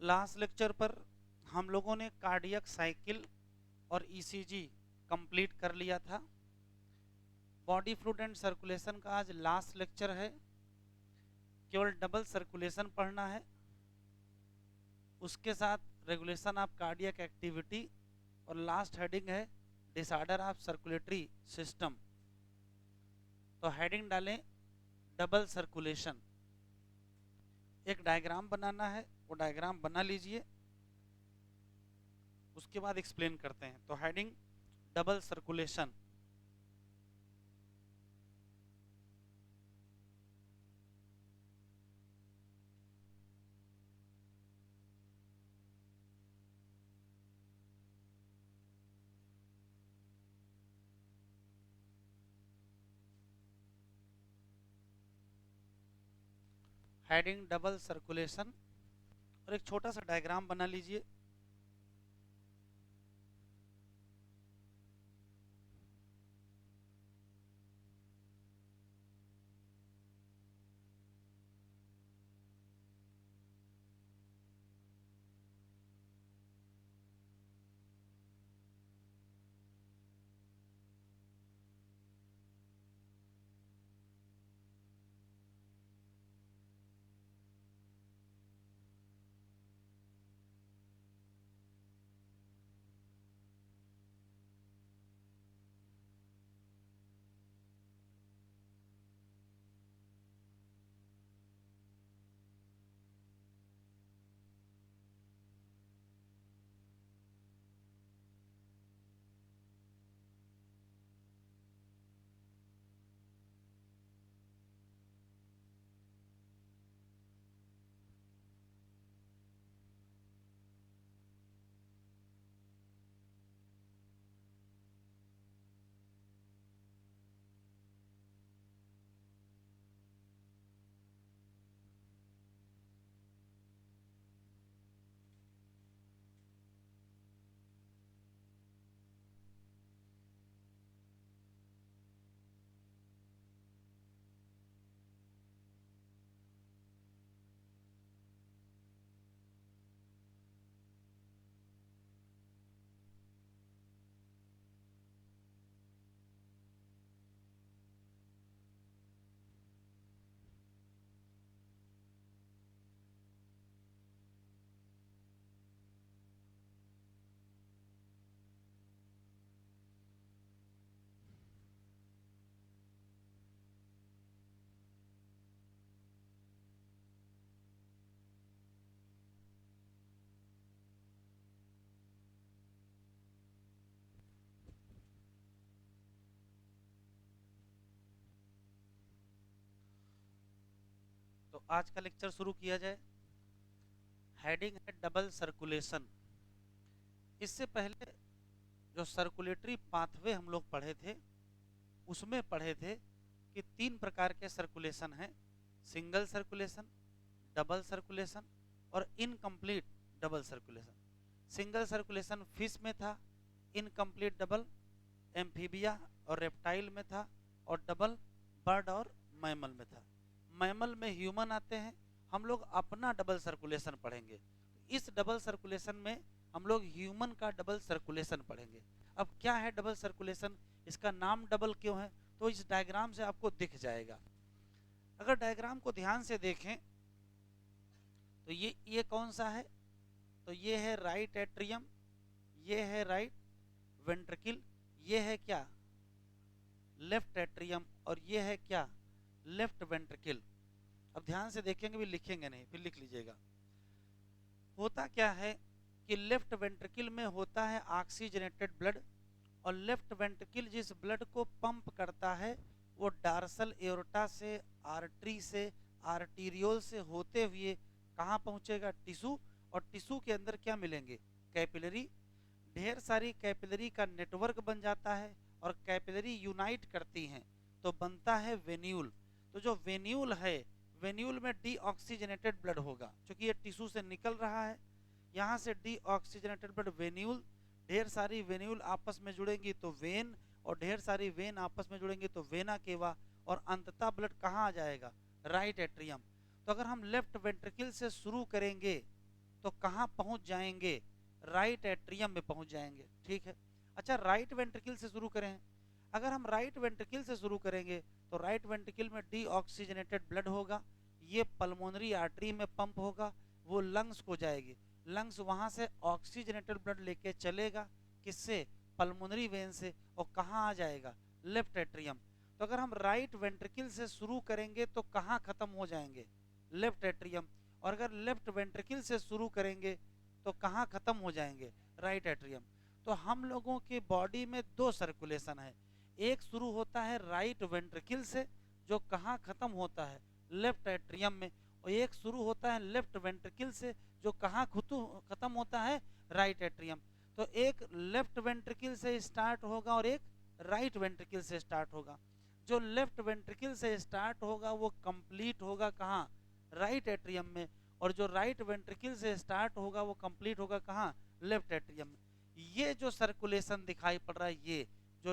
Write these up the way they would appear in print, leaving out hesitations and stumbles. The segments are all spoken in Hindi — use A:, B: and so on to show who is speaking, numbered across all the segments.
A: लास्ट लेक्चर पर हम लोगों ने कार्डियक साइकिल और ईसीजी कंप्लीट कर लिया था। बॉडी फ्लूइड एंड सर्कुलेशन का आज लास्ट लेक्चर है। केवल डबल सर्कुलेशन पढ़ना है, उसके साथ रेगुलेशन ऑफ कार्डियक एक्टिविटी, और लास्ट हेडिंग है डिसऑर्डर ऑफ सर्कुलेटरी सिस्टम। तो हेडिंग डालें डबल सर्कुलेशन। एक डायग्राम बनाना है, वो डायग्राम बना लीजिए, उसके बाद एक्सप्लेन करते हैं। तो heading double circulation. Heading double circulation और एक छोटा सा डायग्राम बना लीजिए। तो आज का लेक्चर शुरू किया जाए। हेडिंग है डबल सर्कुलेशन। इससे पहले जो सर्कुलेटरी पाथवे हम लोग पढ़े थे, उसमें पढ़े थे कि तीन प्रकार के सर्कुलेशन हैं: सिंगल सर्कुलेशन, डबल सर्कुलेशन और incomplete double circulation. Single circulation fish में था, इनकम्प्लीट डबल एम्फीबिया और रेप्टाइल में था, और डबल बर्ड और मैमल में था। मैमल में ह्यूमन आते हैं। हम लोग अपना डबल सर्कुलेशन पढ़ेंगे। इस डबल सर्कुलेशन में हम लोग ह्यूमन का डबल सर्कुलेशन पढ़ेंगे। अब क्या है डबल सर्कुलेशन, इसका नाम डबल क्यों है, तो इस डायग्राम से आपको दिख जाएगा। अगर डायग्राम को ध्यान से देखें तो ये कौन सा है, तो ये है राइट एट्रियम, ये है राइट वेंट्रिकल, ये है क्या लेफ्ट एट्रियम, और ये है क्या लेफ्ट वेंट्रिकल। अब ध्यान से देखेंगे, भी लिखेंगे नहीं, फिर लिख लीजिएगा। होता क्या है कि लेफ्ट वेंट्रिकल में होता है ऑक्सीजनेटेड ब्लड, और लेफ्ट वेंट्रिकल जिस ब्लड को पंप करता है वो डार्सल एओर्टा से, आर्टरी से, आर्टीरियोल से होते हुए कहाँ पहुंचेगा, टिश्यू। और टिश्यू के अंदर क्या मिलेंगे, कैपिलरी। ढेर सारी कैपिलरी का नेटवर्क बन जाता है, और कैपिलरी यूनाइट करती हैं तो बनता है वेन्यूल। तो जो वेन्यूल है, वेन्यूल में डीऑक्सीजनेटेड ब्लड होगा, क्योंकि ये टिश्यू से निकल रहा है। यहाँ से डीऑक्सीजनेटेड ब्लड वेन्यूल, ढेर सारी वेन्यूल आपस में जुड़ेंगी तो वेन, और ढेर सारी वेन आपस में जुड़ेंगी तो वेना केवा, और अंततः ब्लड कहाँ आ जाएगा, राइट एट्रियम। तो अगर हम लेफ्ट वेंट्रिकल से शुरू करेंगे तो कहाँ पहुंच जाएंगे, राइट एट्रियम में पहुंच जाएंगे। ठीक है, अच्छा राइट वेंट्रिकल से शुरू करें। अगर हम राइट वेंट्रिकल से शुरू करेंगे तो राइट वेंट्रिकल में डीऑक्सीजनेटेड ब्लड होगा, ये पल्मोनरी आर्टरी में पंप होगा, वो लंग्स को जाएगी, लंग्स वहां से ऑक्सीजनेटेड ब्लड लेके चलेगा, किससे, पल्मोनरी वेन से, और कहाँ आ जाएगा, लेफ्ट एट्रियम। तो अगर हम राइट वेंट्रिकल से शुरू करेंगे तो कहाँ खत्म हो जाएंगे, लेफ्ट एट्रियम, और अगर लेफ्ट वेंट्रिकल से शुरू करेंगे तो कहाँ खत्म हो जाएंगे, राइट एट्रियम। तो हम लोगों की बॉडी में दो सर्कुलेशन है, एक शुरू होता है राइट वेंट्रिकल से जो कहाँ खत्म होता है, लेफ्ट एट्रियम में, और एक शुरू होता है लेफ्ट वेंट्रिकल से जो कहाँ खत्म होता है, राइट एट्रियम। तो एक लेफ्ट वेंट्रिकल से स्टार्ट होगा और एक राइट वेंट्रिकल से स्टार्ट होगा। जो लेफ्ट वेंट्रिकल से स्टार्ट होगा वो कंप्लीट होगा कहाँ, राइट एट्रियम में, और जो राइट वेंट्रिकल से स्टार्ट होगा वो कंप्लीट होगा कहाँ, लेफ्ट एट्रियम में। ये जो सर्कुलेशन दिखाई पड़ रहा है, ये जो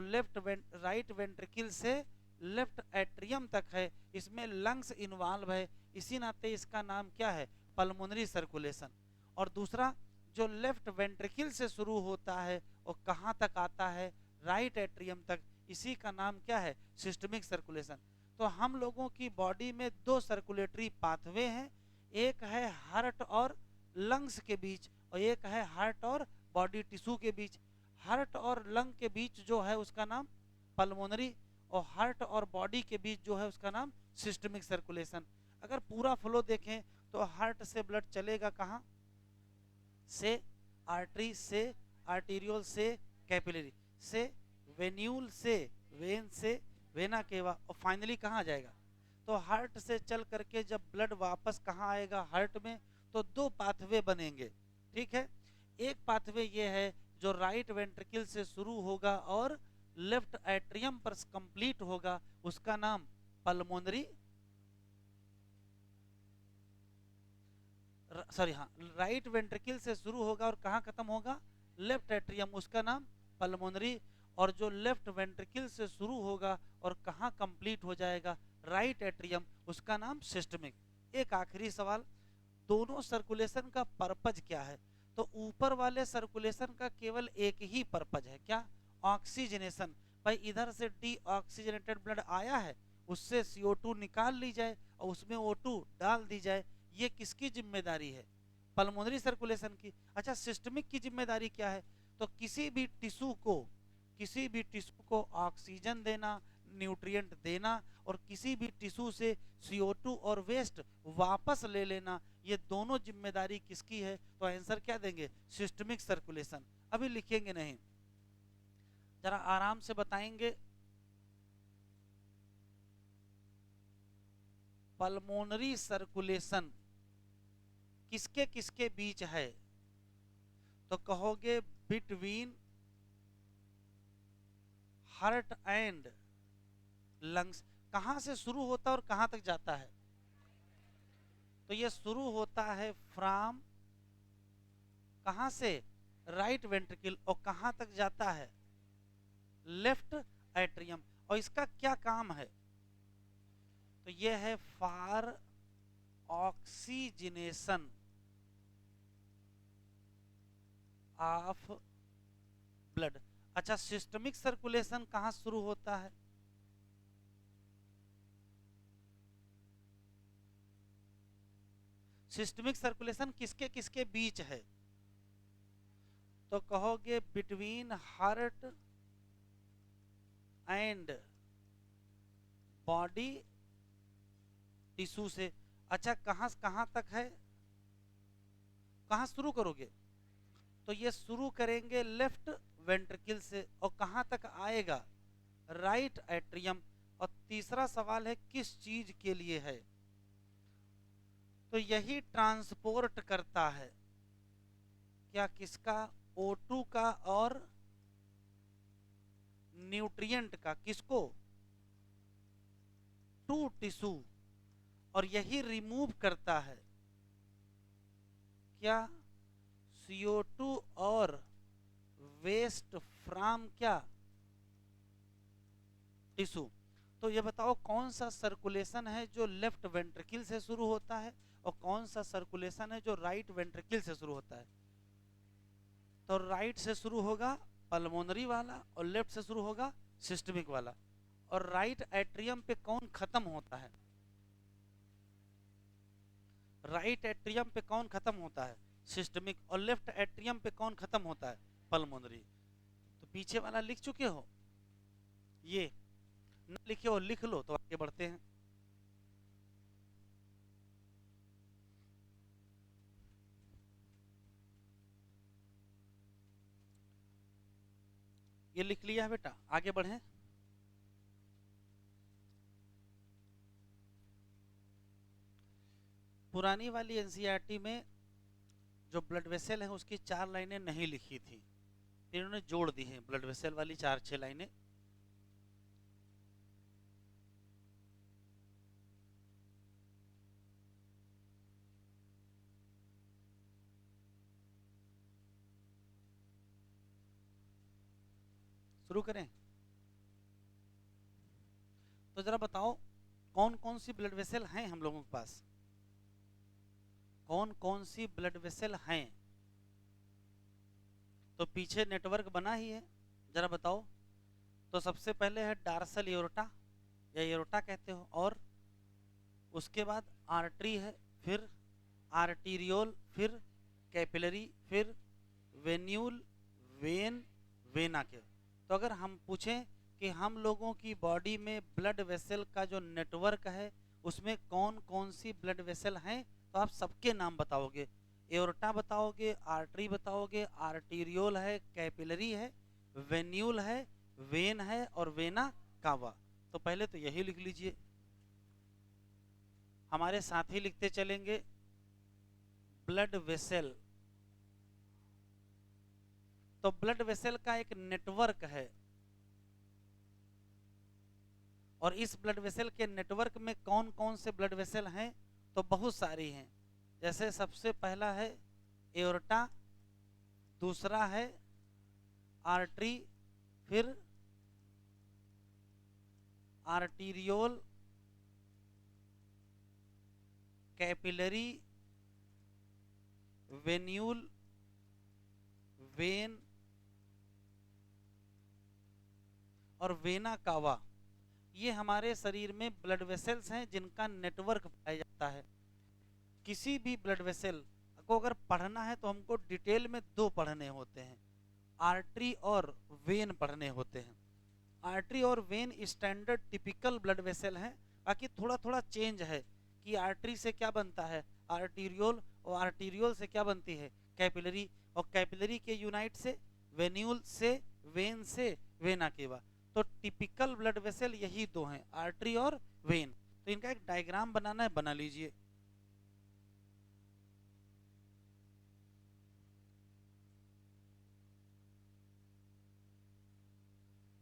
A: राइट वेंट्रिकल से लेफ्ट एट्रियम तक है, इसमें लंग्स इन्वॉल्व है, इसी नाते इसका नाम क्या है, पल्मोनरी सर्कुलेशन। और दूसरा जो लेफ्ट वेंट्रिकल से शुरू होता है और कहाँ तक आता है, राइट एट्रियम तक, इसी का नाम क्या है, सिस्टमिक सर्कुलेशन। तो हम लोगों की बॉडी में दो सर्कुलेटरी पाथवे हैं, एक है हार्ट और लंग्स के बीच और एक है हार्ट और बॉडी टिश्यू के बीच। हार्ट और लंग के बीच जो है उसका नाम पल्मोनरी, और हार्ट और बॉडी के बीच जो है उसका नाम सिस्टमिक सर्कुलेशन। अगर पूरा फ्लो देखें तो हार्ट से ब्लड चलेगा कहाँ, से आर्टरी, से आर्टीरियोल, से कैपिलरी, से वेन्यूल, से वेन, से वेना केवा, और फाइनली कहाँ जाएगा, तो हार्ट से चल करके जब ब्लड वापस कहाँ आएगा, हार्ट में, तो दो पाथवे बनेंगे। ठीक है, एक पाथवे ये है जो राइट वेंट्रिकल से शुरू होगा और लेफ्ट एट्रियम पर कंप्लीट होगा, उसका नाम पल्मोनरी, सॉरी हाँ, राइट वेंट्रिकल से शुरू होगा और कहाँ खत्म होगा, लेफ्ट एट्रियम, उसका नाम पल्मोनरी। और जो लेफ्ट वेंट्रिकल से शुरू होगा और कहाँ कंप्लीट हो जाएगा, राइट एट्रियम, उसका नाम सिस्टमिक। एक आखिरी सवाल, दोनों सर्कुलेशन का पर्पज क्या है, तो ऊपर वाले सर्कुलेशन का केवल एक ही पर्पज है, क्या, ऑक्सीजनेशन। भाई इधर से डीऑक्सीजनेटेड ब्लड आया है, उससे CO2 निकाल ली जाए और उसमें O2 डाल दी जाए, ये किसकी जिम्मेदारी है, पल्मोनरी सर्कुलेशन की। अच्छा सिस्टमिक की जिम्मेदारी क्या है, तो किसी भी टिश्यू को ऑक्सीजन देना, न्यूट्रिएंट देना, और किसी भी टिश्यू से CO2 और वेस्ट वापस ले लेना, ये दोनों जिम्मेदारी किसकी है, तो आंसर क्या देंगे, सिस्टमिक सर्कुलेशन। अभी लिखेंगे नहीं, जरा आराम से बताएंगे। पल्मोनरी सर्कुलेशन किसके किसके बीच है, तो कहोगे बिटवीन हार्ट एंड लंग्स। कहां से शुरू होता है और कहां तक जाता है, तो ये शुरू होता है फ्रॉम, कहां से, राइट वेंट्रिकल, और कहां तक जाता है, लेफ्ट एट्रियम। और इसका क्या काम है, तो ये है फॉर ऑक्सीजनेशन ऑफ ब्लड। अच्छा सिस्टमिक सर्कुलेशन कहां शुरू होता है, सिस्टमिक सर्कुलेशन किसके किसके बीच है, तो कहोगे between heart and body tissue से। अच्छा कहां कहां तक है, कहां शुरू करोगे, तो ये शुरू करेंगे लेफ्ट वेंट्रिकल से और कहां तक आएगा, राइट एट्रियम। और तीसरा सवाल है किस चीज के लिए है, तो यही ट्रांसपोर्ट करता है, क्या, किसका, O2 का और न्यूट्रिएंट का, किसको, टू टिश्यू, और यही रिमूव करता है, क्या, CO2 और वेस्ट फ्रॉम क्या, टिश्यू। तो ये बताओ कौन सा सर्कुलेशन है जो लेफ्ट वेंट्रिकल से शुरू होता है और कौन सा सर्कुलेशन है जो राइट वेंट्रिकल से शुरू होता है। तो राइट से शुरू होगा पल्मोनरी वाला और लेफ्ट से शुरू होगा सिस्टमिक वाला। और राइट एट्रियम पे कौन खत्म होता है? राइट एट्रियम पे कौन खत्म होता है? सिस्टमिक। और लेफ्ट एट्रियम पे कौन खत्म होता है? पल्मोनरी। तो पीछे वाला लिख चुके हो? ये न लिखे हो लिख लो तो आगे बढ़ते हैं। ये लिख लिया है बेटा, आगे बढ़ें। पुरानी वाली एनसीईआरटी में जो ब्लड वेसल है उसकी 4 लाइनें नहीं लिखी थी, फिर उन्होंने जोड़ दी हैं ब्लड वेसल वाली 4-6 लाइनें। शुरू करें? तो जरा बताओ कौन कौन सी ब्लड वेसल हैं हम लोगों के पास? कौन कौन सी ब्लड वेसल हैं? तो पीछे नेटवर्क बना ही है, जरा बताओ। तो सबसे पहले है डार्सल एओर्टा या एओर्टा कहते हो, और उसके बाद आर्टरी है, फिर आर्टीरियोल, फिर कैपिलरी, फिर वेन्यूल, वेन, वेना के। तो अगर हम पूछें कि हम लोगों की बॉडी में ब्लड वेसल का जो नेटवर्क है उसमें कौन कौन सी ब्लड वेसल हैं, तो आप सबके नाम बताओगे। एओर्टा बताओगे, आर्टरी बताओगे, आर्टीरियोल है, कैपिलरी है, वेन्यूल है, वेन है और वेना कावा। तो पहले तो यही लिख लीजिए, हमारे साथ ही लिखते चलेंगे ब्लड वेसल। तो ब्लड वेसल का एक नेटवर्क है और इस ब्लड वेसल के नेटवर्क में कौन कौन से ब्लड वेसल हैं, तो बहुत सारी हैं। जैसे सबसे पहला है एओर्टा, दूसरा है आर्टरी, फिर आर्टीरियोल, कैपिलरी, वेन्यूल, वेन और वेना कावा। ये हमारे शरीर में ब्लड वेसल्स हैं जिनका नेटवर्क पाया जाता है। किसी भी ब्लड वेसल को अगर पढ़ना है तो हमको डिटेल में 2 पढ़ने होते हैं, आर्टरी और वेन पढ़ने होते हैं। आर्टरी और when standard typical blood vessel हैं, बाकी थोड़ा थोड़ा चेंज है कि आर्टरी से क्या बनता है आर्टीरियोल, और आर्टीरियोल से क्या बनती है कैपिलरी, और कैपिलरी के यूनाइट से वेन्यूल से, वेन से वेना केवा। तो टिपिकल ब्लड वेसल यही 2 हैं, आर्टरी और वेन। तो इनका एक डायग्राम बनाना है, बना लीजिए।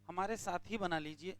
A: हमारे साथ ही बना लीजिए।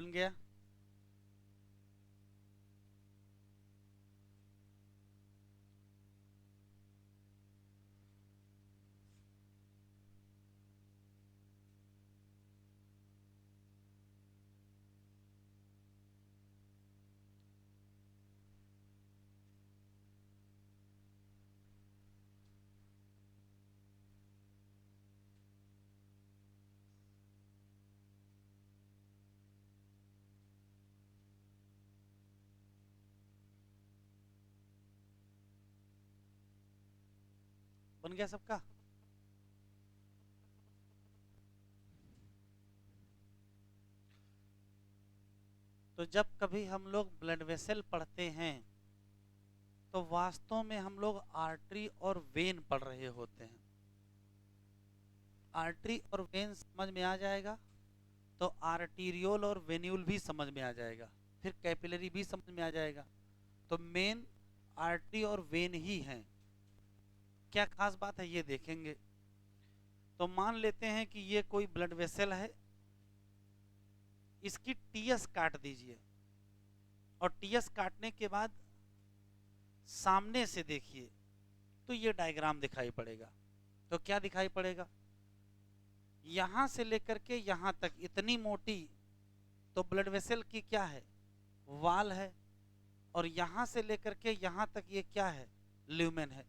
A: बन गया। बन गया सबका। तो जब कभी हम लोग ब्लड वेसल पढ़ते हैं तो वास्तव में हम लोग आर्टरी और वेन पढ़ रहे होते हैं। आर्टरी और वेन समझ में आ जाएगा तो आर्टीरियोल और वेन्यूल भी समझ में आ जाएगा, फिर कैपिलरी भी समझ में आ जाएगा। तो मेन आर्टरी और वेन ही हैं। क्या खास बात है ये देखेंगे। तो मान लेते हैं कि ये कोई ब्लड वेसल है, इसकी टीएस काट दीजिए और टीएस काटने के बाद सामने से देखिए तो ये डायग्राम दिखाई पड़ेगा। तो क्या दिखाई पड़ेगा, यहां से लेकर के यहां तक इतनी मोटी तो ब्लड वेसल की क्या है, वाल है, और यहां से लेकर के यहां तक ये क्या है, ल्यूमेन है।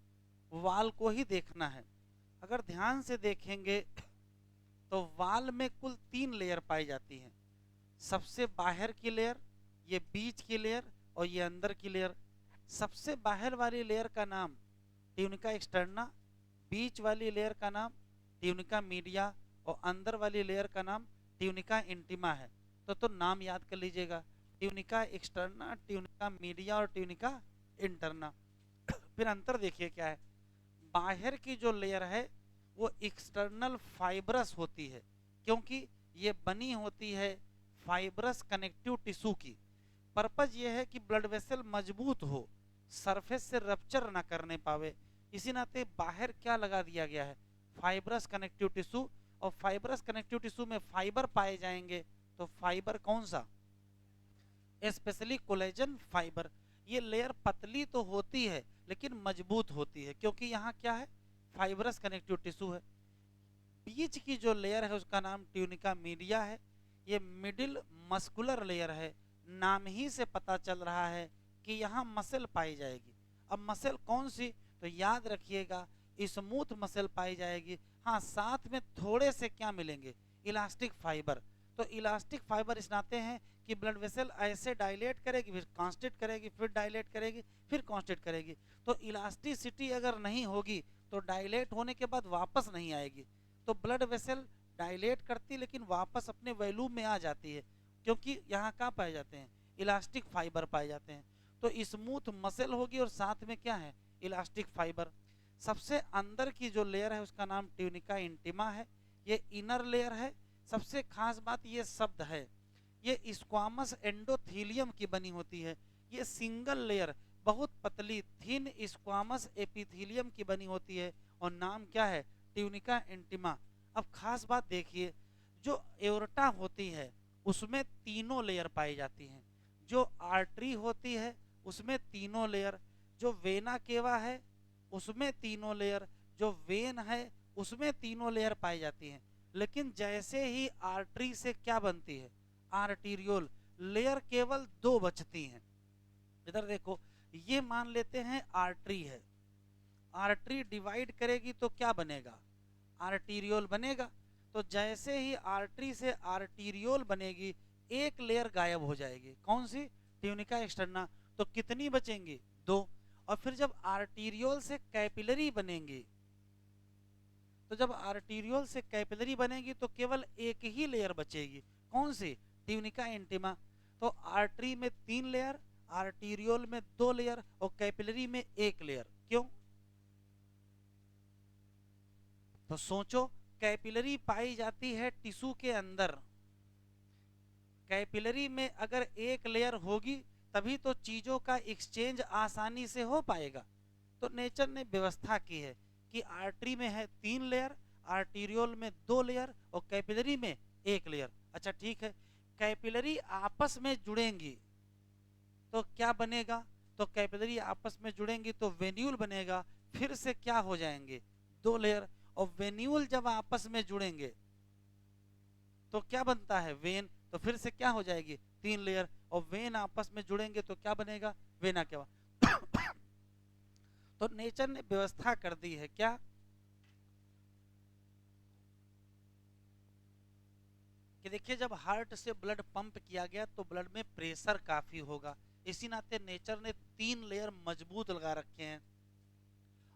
A: वाल को ही देखना है। अगर ध्यान से देखेंगे तो वाल में कुल 3 लेयर पाई जाती हैं। सबसे बाहर की लेयर, ये बीच की लेयर और ये अंदर की लेयर। सबसे बाहर वाली लेयर का नाम ट्यूनिका एक्सटर्ना, बीच वाली लेयर का नाम ट्यूनिका मीडिया और अंदर वाली लेयर का नाम ट्यूनिका इंटीमा है। तो नाम याद कर लीजिएगा, ट्यूनिका एक्सटर्ना, ट्यूनिका मीडिया और ट्यूनिका इंटरना। फिर अंतर देखिए क्या है, बाहर की जो लेयर है वो एक्सटर्नल फाइब्रस होती है, क्योंकि ये बनी होती है फाइब्रस कनेक्टिव टिश्यू की। पर्पज ये है कि ब्लड वेसल मजबूत हो, सरफेस से रप्चर ना करने पावे। इसी नाते बाहर क्या लगा दिया गया है, फाइब्रस कनेक्टिव टिश्यू। और फाइब्रस कनेक्टिव टिश्यू में फाइबर पाए जाएंगे। तो फाइबर कौन सा, स्पेशली कोलेजन फाइबर। ये लेयर पतली तो होती है लेकिन मजबूत होती है, क्योंकि यहाँ क्या है, फाइब्रस कनेक्टिव टिश्यू है। बीच की जो लेयर है उसका नाम ट्यूनिका मीडिया है। ये मिडिल मस्कुलर लेयर है। नाम ही से पता चल रहा है कि यहाँ मसल पाई जाएगी। अब मसल कौन सी, तो याद रखिएगा स्मूथ मसल पाई जाएगी। हाँ, साथ में थोड़े से क्या मिलेंगे, इलास्टिक फाइबर। तो इलास्टिक फाइबर इस नाते हैं कि ब्लड वेसल ऐसे डायलेट करेगी, फिर कॉन्स्ट्रिक्ट करेगी, फिर डायलेट करेगी, फिर कॉन्स्ट्रिक्ट करेगी। तो इलास्टिसिटी अगर नहीं होगी तो डायलेट होने के बाद वापस नहीं आएगी। तो ब्लड वेसल डायलेट करती लेकिन वापस अपने वैल्यू में आ जाती है, क्योंकि यहाँ क्या पाए जाते हैं, इलास्टिक फाइबर पाए जाते हैं। तो स्मूथ मसल होगी और साथ में क्या है, इलास्टिक फाइबर। सबसे अंदर की जो लेयर है उसका नाम ट्यूनिका इंटीमा है। ये इनर लेयर है। सबसे खास बात ये शब्द है, ये स्क्वामस एंडोथीलियम की बनी होती है। ये सिंगल लेयर बहुत पतली थिन स्क्वामस एपिथीलियम की बनी होती है और नाम क्या है, ट्यूनिका इंटीमा। अब खास बात देखिए, जो एओर्टा होती है उसमें तीनों लेयर पाई जाती हैं। जो आर्टरी होती है उसमें तीनों लेयर, जो वेना केवा है उसमें तीनों लेयर, जो वेन है उसमें तीनों लेयर पाई जाती हैं। लेकिन जैसे ही आर्टरी से क्या बनती है, आर्टीरियोल, लेयर केवल 2 बचती हैं। इधर देखो, ये मान लेते हैं आर्टरी है, आर्टरी डिवाइड करेगी तो क्या बनेगा, आर्टीरियोल बनेगा। तो जैसे ही आर्टरी से आर्टीरियोल बनेगी एक लेयर गायब हो जाएगी, कौन सी, ट्यूनिका एक्सटर्ना। तो कितनी बचेंगी, 2। और फिर जब आर्टीरियोल से कैपिलरी बनेंगी, तो जब आर्टीरियोल से कैपिलरी बनेगी तो केवल एक ही लेयर बचेगी, कौन सी, ट्यूनिका इंटीमा। तो आर्टरी में 3 लेयर, आर्टीरियोल में 2 लेयर और कैपिलरी में 1 लेयर। क्यों, तो सोचो, कैपिलरी पाई जाती है टिश्यू के अंदर। कैपिलरी में अगर 1 लेयर होगी तभी तो चीजों का एक्सचेंज आसानी से हो पाएगा। तो नेचर ने व्यवस्था की है कि आर्टरी में है 3 लेयर, आर्टीरियोल में 2 लेयर और कैपिलरी में 1 लेयर। अच्छा ठीक है, कैपिलरी आपस में जुड़ेंगी तो क्या बनेगा, तो कैपिलरी आपस में जुड़ेंगी तो वेन्यूल बनेगा, फिर से क्या हो जाएंगे, 2 लेयर। और वेन्यूल जब आपस में जुड़ेंगे तो क्या बनता है, वेन, तो फिर से क्या हो जाएगी, 3 लेयर। और वेन आपस में जुड़ेंगे तो क्या बनेगा, वेना क्या तो नेचर ने व्यवस्था कर दी है क्या, कि देखिए जब हार्ट से ब्लड पंप किया गया तो ब्लड में प्रेशर काफी होगा, इसी नाते नेचर ने 3 लेयर मजबूत लगा रखे हैं।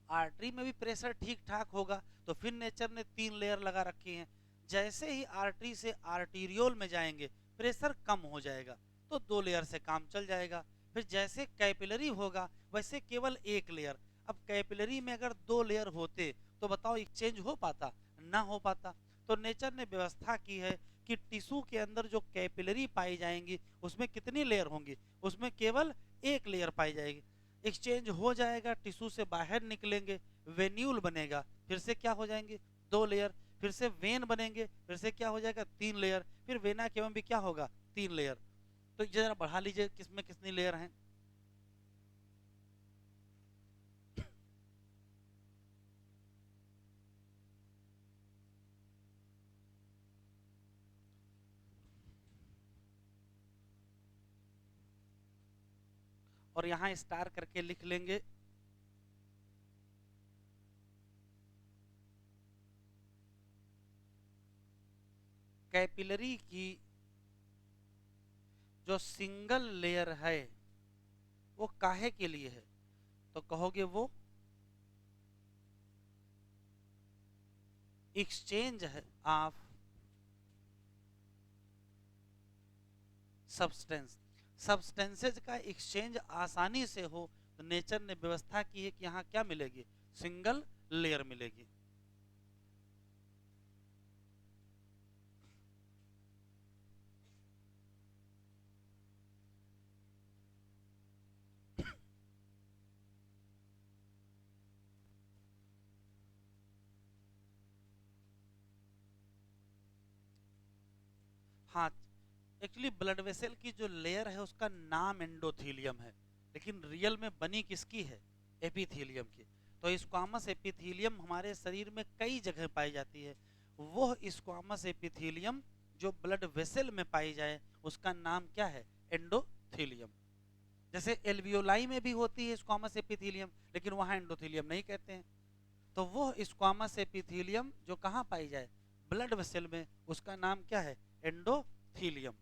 A: आर्टरी में भी प्रेशर ठीक ठाक होगा तो फिर नेचर ने 3 लेयर लगा रखी हैं। जैसे ही आर्टरी से आर्टीरियोल में जाएंगे प्रेशर कम हो जाएगा तो 2 लेयर से काम चल जाएगा। फिर जैसे कैपिलरी होगा वैसे केवल 1 लेयर। अब कैपिलरी में अगर 2 लेयर होते तो बताओ एक्सचेंज हो पाता, ना हो पाता। तो नेचर ने व्यवस्था की है कि टिश्यू के अंदर जो कैपिलरी पाई जाएंगी उसमें कितनी लेयर होंगी, उसमें केवल 1 लेयर पाई जाएगी। एक्सचेंज हो जाएगा, टिश्यू से बाहर निकलेंगे, वेन्यूल बनेगा, फिर से क्या हो जाएंगे, 2 लेयर। फिर से वेन बनेंगे, फिर से क्या हो जाएगा, 3 लेयर। फिर वेना केवम भी क्या होगा, 3 लेयर। तो जरा बढ़ा लीजिए किसमें कितनी लेयर हैं। और यहां स्टार करके लिख लेंगे। कैपिलरी की जो सिंगल लेयर है वो काहे के लिए है, तो कहोगे वो एक्सचेंज है ऑफ सब्सटेंस। सब्सटेंसेज का एक्सचेंज आसानी से हो तो नेचर ने व्यवस्था की है कि यहां क्या मिलेगी, सिंगल लेयर मिलेगी। हाँ, एक्चुअली ब्लड वेसल की जो लेयर है उसका नाम एंडोथीलियम है, लेकिन रियल में बनी किसकी है, एपिथीलियम की। तो स्क्वामस एपिथीलियम हमारे शरीर में कई जगह पाई जाती है। वो स्क्वामस एपिथीलियम जो ब्लड वेसल में पाई जाए उसका नाम क्या है, एंडोथीलियम। जैसे एल्वियोलाई में भी होती है स्क्वामस एपिथीलियम, लेकिन वहां एंडोथीलियम नहीं कहते हैं। तो वो स्क्वामस एपिथीलियम जो कहाँ पाई जाए, ब्लड वेसल में, उसका नाम क्या है, एंडोथीलियम।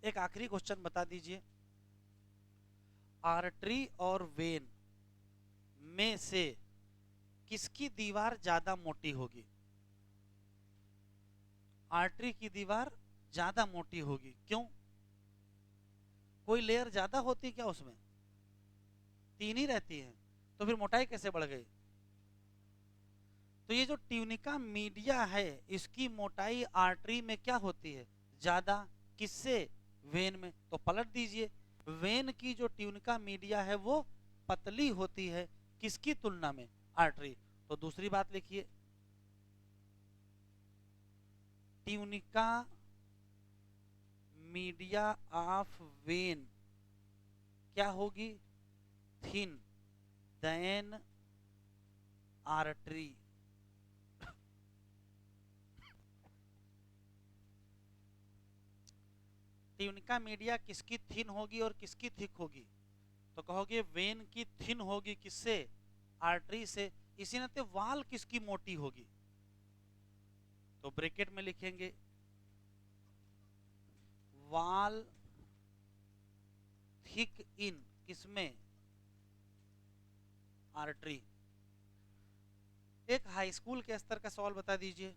A: एक आखिरी क्वेश्चन बता दीजिए, आर्टरी और वेन में से किसकी दीवार ज्यादा मोटी होगी, आर्टरी की दीवार ज्यादा मोटी होगी, क्यों, कोई लेयर ज्यादा होती क्या उसमें, 3 ही रहती है, तो फिर मोटाई कैसे बढ़ गई। तो ये जो ट्यूनिका मीडिया है इसकी मोटाई आर्टरी में क्या होती है, ज्यादा, किससे, वेन में। तो पलट दीजिए, वेन की जो ट्यूनिका मीडिया है वो पतली होती है किसकी तुलना में, आर्टरी। तो दूसरी बात लिखिए, ट्यूनिका मीडिया ऑफ वेन क्या होगी, thin then artery. Tunica media किसकी थिन होगी और किसकी थिक होगी, तो कहोगे वेन की थिन होगी किससे, आर्टरी से। इसी नाते वाल किसकी मोटी होगी, तो ब्रैकेट में लिखेंगे वाल थिक इन किसमें, आर्टरी। एक हाई स्कूल के स्तर का सवाल बता दीजिए,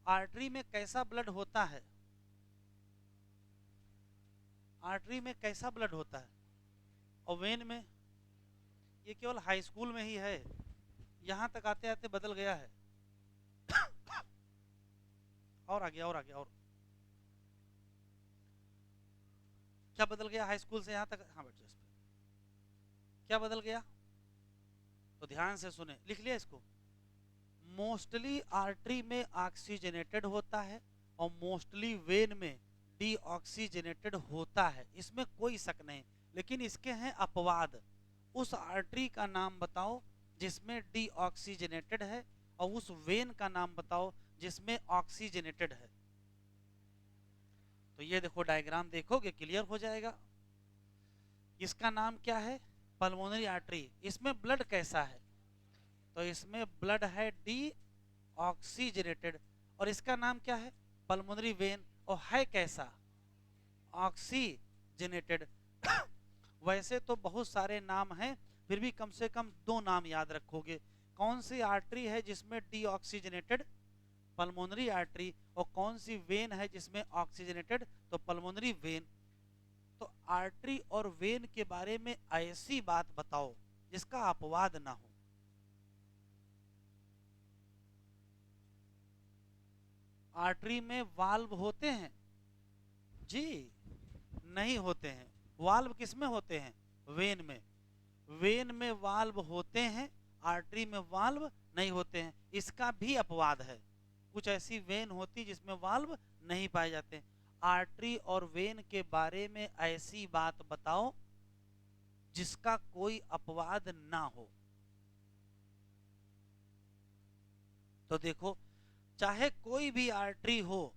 A: आर्टरी में कैसा ब्लड होता है, आर्टरी में कैसा ब्लड होता है, और वेन में, ये केवल हाई स्कूल में ही है, यहां तक आते आते बदल गया है। और आगे और आगे और क्या बदल गया हाई स्कूल से यहां तक, हाँ बैठो इस पे, क्या बदल गया, तो ध्यान से सुने, लिख लिया इसको। मोस्टली आर्टरी में ऑक्सीजनेटेड होता है और मोस्टली वेन में डीऑक्सीजनेटेड होता है, इसमें कोई शक नहीं। लेकिन इसके हैं अपवाद। उस आर्टरी का नाम बताओ जिसमें डीऑक्सीजनेटेड है, और उस वेन का नाम बताओ जिसमें ऑक्सीजनेटेड है। तो ये देखो डायग्राम देखोगे क्लियर हो जाएगा। इसका नाम क्या है? Pulmonary artery. इसमें ब्लड कैसा है? तो इसमें ब्लड है डी ऑक्सीजनेटेड। और इसका नाम क्या है? Pulmonary vein. और है कैसा? ऑक्सीजनेटेड। वैसे तो बहुत सारे नाम हैं, फिर भी कम से कम दो नाम याद रखोगे। कौन सी आर्टरी है जिसमें डीऑक्सीजनेटेड? Pulmonary artery. और कौन सी वेन है जिसमें ऑक्सीजनेटेड? तो पल्मोनरी वेन। तो आर्टरी और वेन के बारे में ऐसी बात बताओ जिसका अपवाद ना हो। आर्टरी में वाल्व होते हैं? जी नहीं होते हैं। वाल्व किस में होते हैं? वेन में। वेन में वाल्व होते हैं, आर्टरी में वाल्व नहीं होते हैं। इसका भी अपवाद है। कुछ ऐसी वेन होती जिसमें वाल्व नहीं पाए जाते। आर्टरी और वेन के बारे में ऐसी बात बताओ जिसका कोई अपवाद ना हो। तो देखो, चाहे कोई भी आर्टरी हो,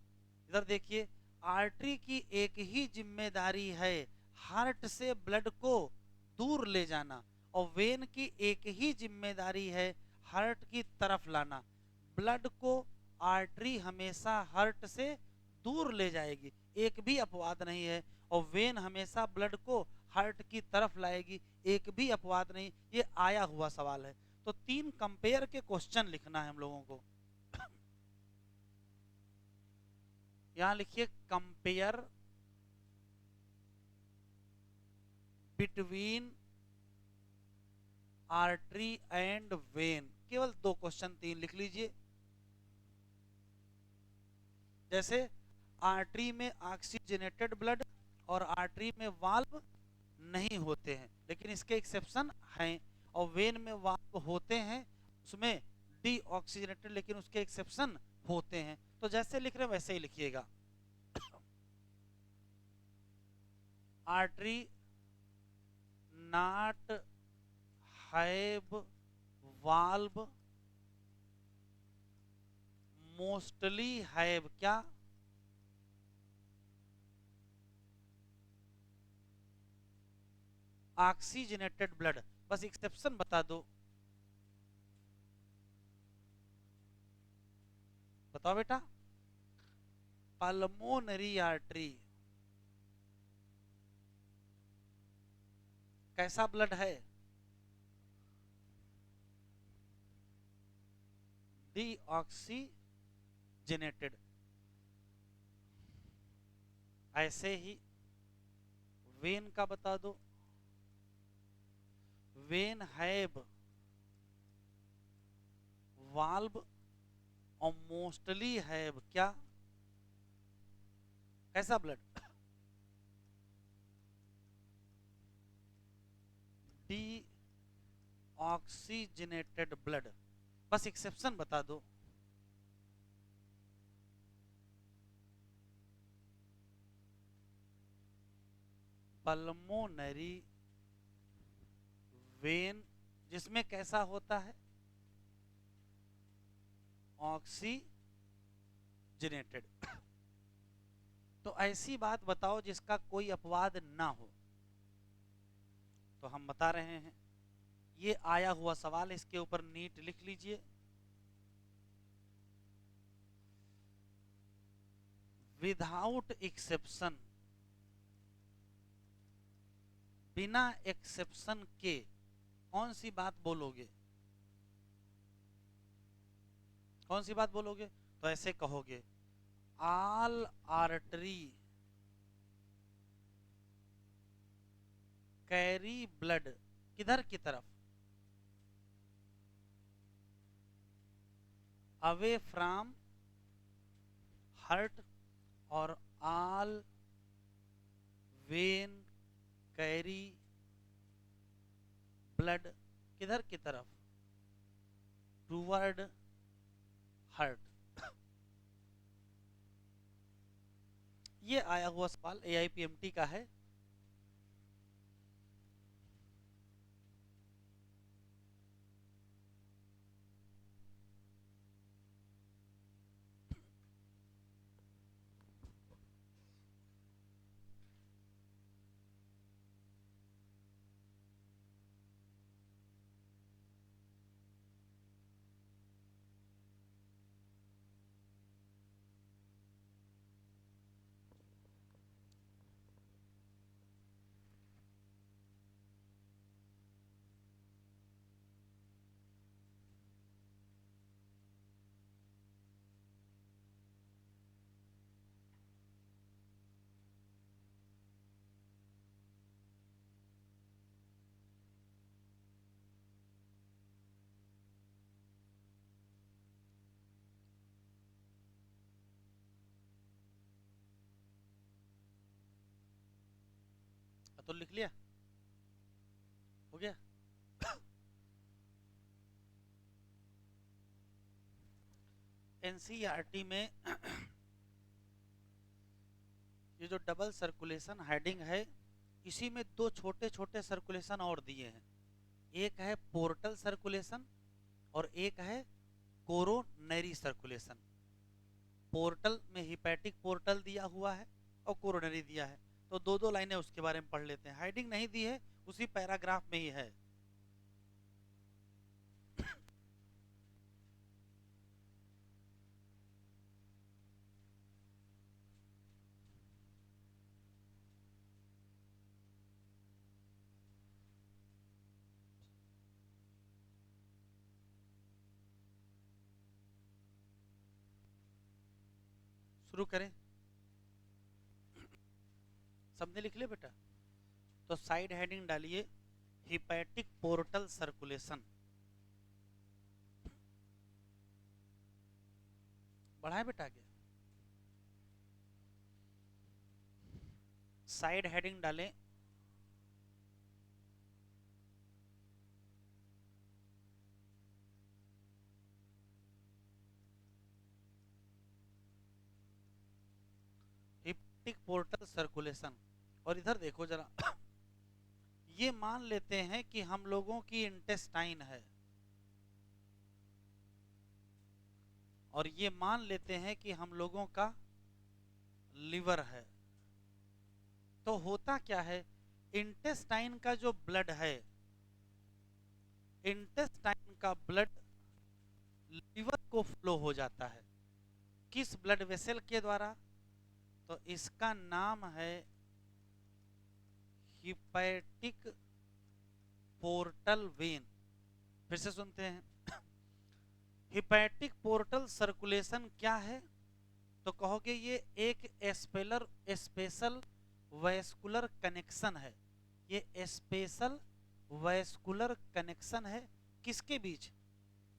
A: इधर देखिए, आर्टरी की एक ही जिम्मेदारी है, हार्ट से ब्लड को दूर ले जाना, और वेन की एक ही जिम्मेदारी है, हार्ट की तरफ लाना। ब्लड को आर्टरी हमेशा हार्ट से दूर ले जाएगी, एक भी अपवाद नहीं है। और वेन हमेशा ब्लड को हार्ट की तरफ लाएगी, एक भी अपवाद नहीं। ये आया हुआ सवाल है। तो 3 कंपेयर के क्वेश्चन लिखना है हम लोगों को। यहां लिखिए compare between artery and when. केवल 2 क्वेश्चन 3 लिख लीजिए। जैसे आर्टरी में ऑक्सीजनेटेड ब्लड और आर्टरी में वाल्व नहीं होते हैं, लेकिन इसके एक्सेप्शन हैं। और वेन में वाल्व होते हैं, उसमें डीऑक्सीजनेटेड, लेकिन उसके एक्सेप्शन होते हैं। तो जैसे लिख रहे हैं वैसे ही लिखिएगा। Artery not have valve, mostly have क्या? Oxygenated blood. बस एक्सेप्शन बता दो। बताओ बेटा। पल्मोनरी आर्टरी कैसा ब्लड है? डीऑक्सीजनेटेड। ऐसे ही वेन का बता दो। वेन हैव वाल्व और मोस्टली हैव क्या? कैसा ब्लड? Deoxygenated blood. बस एक्सेप्शन बता दो। पल्मोनरी वेन जिसमें कैसा होता है? ऑक्सीजनेटेड। तो ऐसी बात बताओ जिसका कोई अपवाद ना हो। तो हम बता रहे हैं, ये आया हुआ सवाल, इसके ऊपर नीट लिख लीजिए। विदाउट एक्सेप्शन, बिना एक्सेप्शन के कौन सी बात बोलोगे? कौन सी बात बोलोगे? तो ऐसे कहोगे, ऑल आर्टरी कैरी ब्लड किधर की तरफ? Away from heart. और ऑल वेन कैरी ब्लड किधर की तरफ? Toward heart. ये आया हुआ सवाल AIPMT का है। तो लिख लिया, हो गया। NCERT में ये जो डबल सर्कुलेशन हेडिंग है, इसी में दो छोटे छोटे सर्कुलेशन और दिए हैं। एक है पोर्टल सर्कुलेशन और एक है कोरोनरी सर्कुलेशन। पोर्टल में हिपैटिक पोर्टल दिया हुआ है और कोरोनरी दिया है, तो दो दो लाइनें उसके बारे में पढ़ लेते हैं। हेडिंग नहीं दी है, उसी पैराग्राफ में ही है। शुरू करें, सबने लिख लिया बेटा? तो साइड हेडिंग डालिए हिपैटिक पोर्टल सर्कुलेशन। बढ़ाएं बेटा आगे। साइड हेडिंग डालें हिपैटिक पोर्टल सर्कुलेशन। और इधर देखो जरा, ये मान लेते हैं कि हम लोगों की इंटेस्टाइन है, और ये मान लेते हैं कि हम लोगों का लिवर है। तो होता क्या है, इंटेस्टाइन का जो ब्लड है, इंटेस्टाइन का ब्लड लिवर को फ्लो हो जाता है। किस ब्लड वेसल के द्वारा? तो इसका नाम है हिपैटिक पोर्टल वेन। फिर से सुनते हैं, हिपैटिक पोर्टल सर्कुलेशन क्या है? तो कहोगे ये एक स्पेशल वैस्कुलर कनेक्शन है। ये स्पेशल वैस्कुलर कनेक्शन है किसके बीच?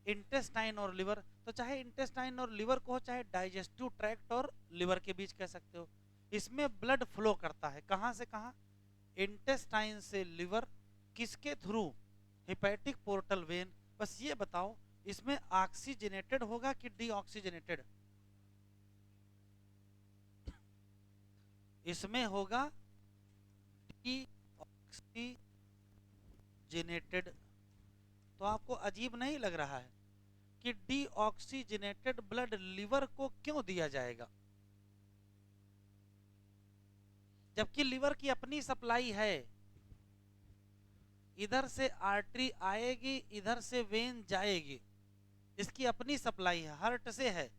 A: इंटेस्टाइन और लिवर। तो चाहे इंटेस्टाइन और लिवर को हो, चाहे डाइजेस्टिव ट्रैक्ट और लिवर के बीच कह सकते हो। इसमें ब्लड फ्लो करता है कहां से कहां? इंटेस्टाइन से लिवर। किसके थ्रू? Hepatic portal when. बस ये बताओ, इसमें ऑक्सीजनेटेड होगा कि डीऑक्सीजनेटेड? इसमें होगा डीऑक्सीजनेटेड। तो आपको अजीब नहीं लग रहा है कि डीऑक्सीजनेटेड ब्लड लिवर को क्यों दिया जाएगा, जबकि लिवर की अपनी सप्लाई है? इधर से आर्टरी आएगी, इधर से वेन जाएगी, इसकी अपनी सप्लाई है, हार्ट से है।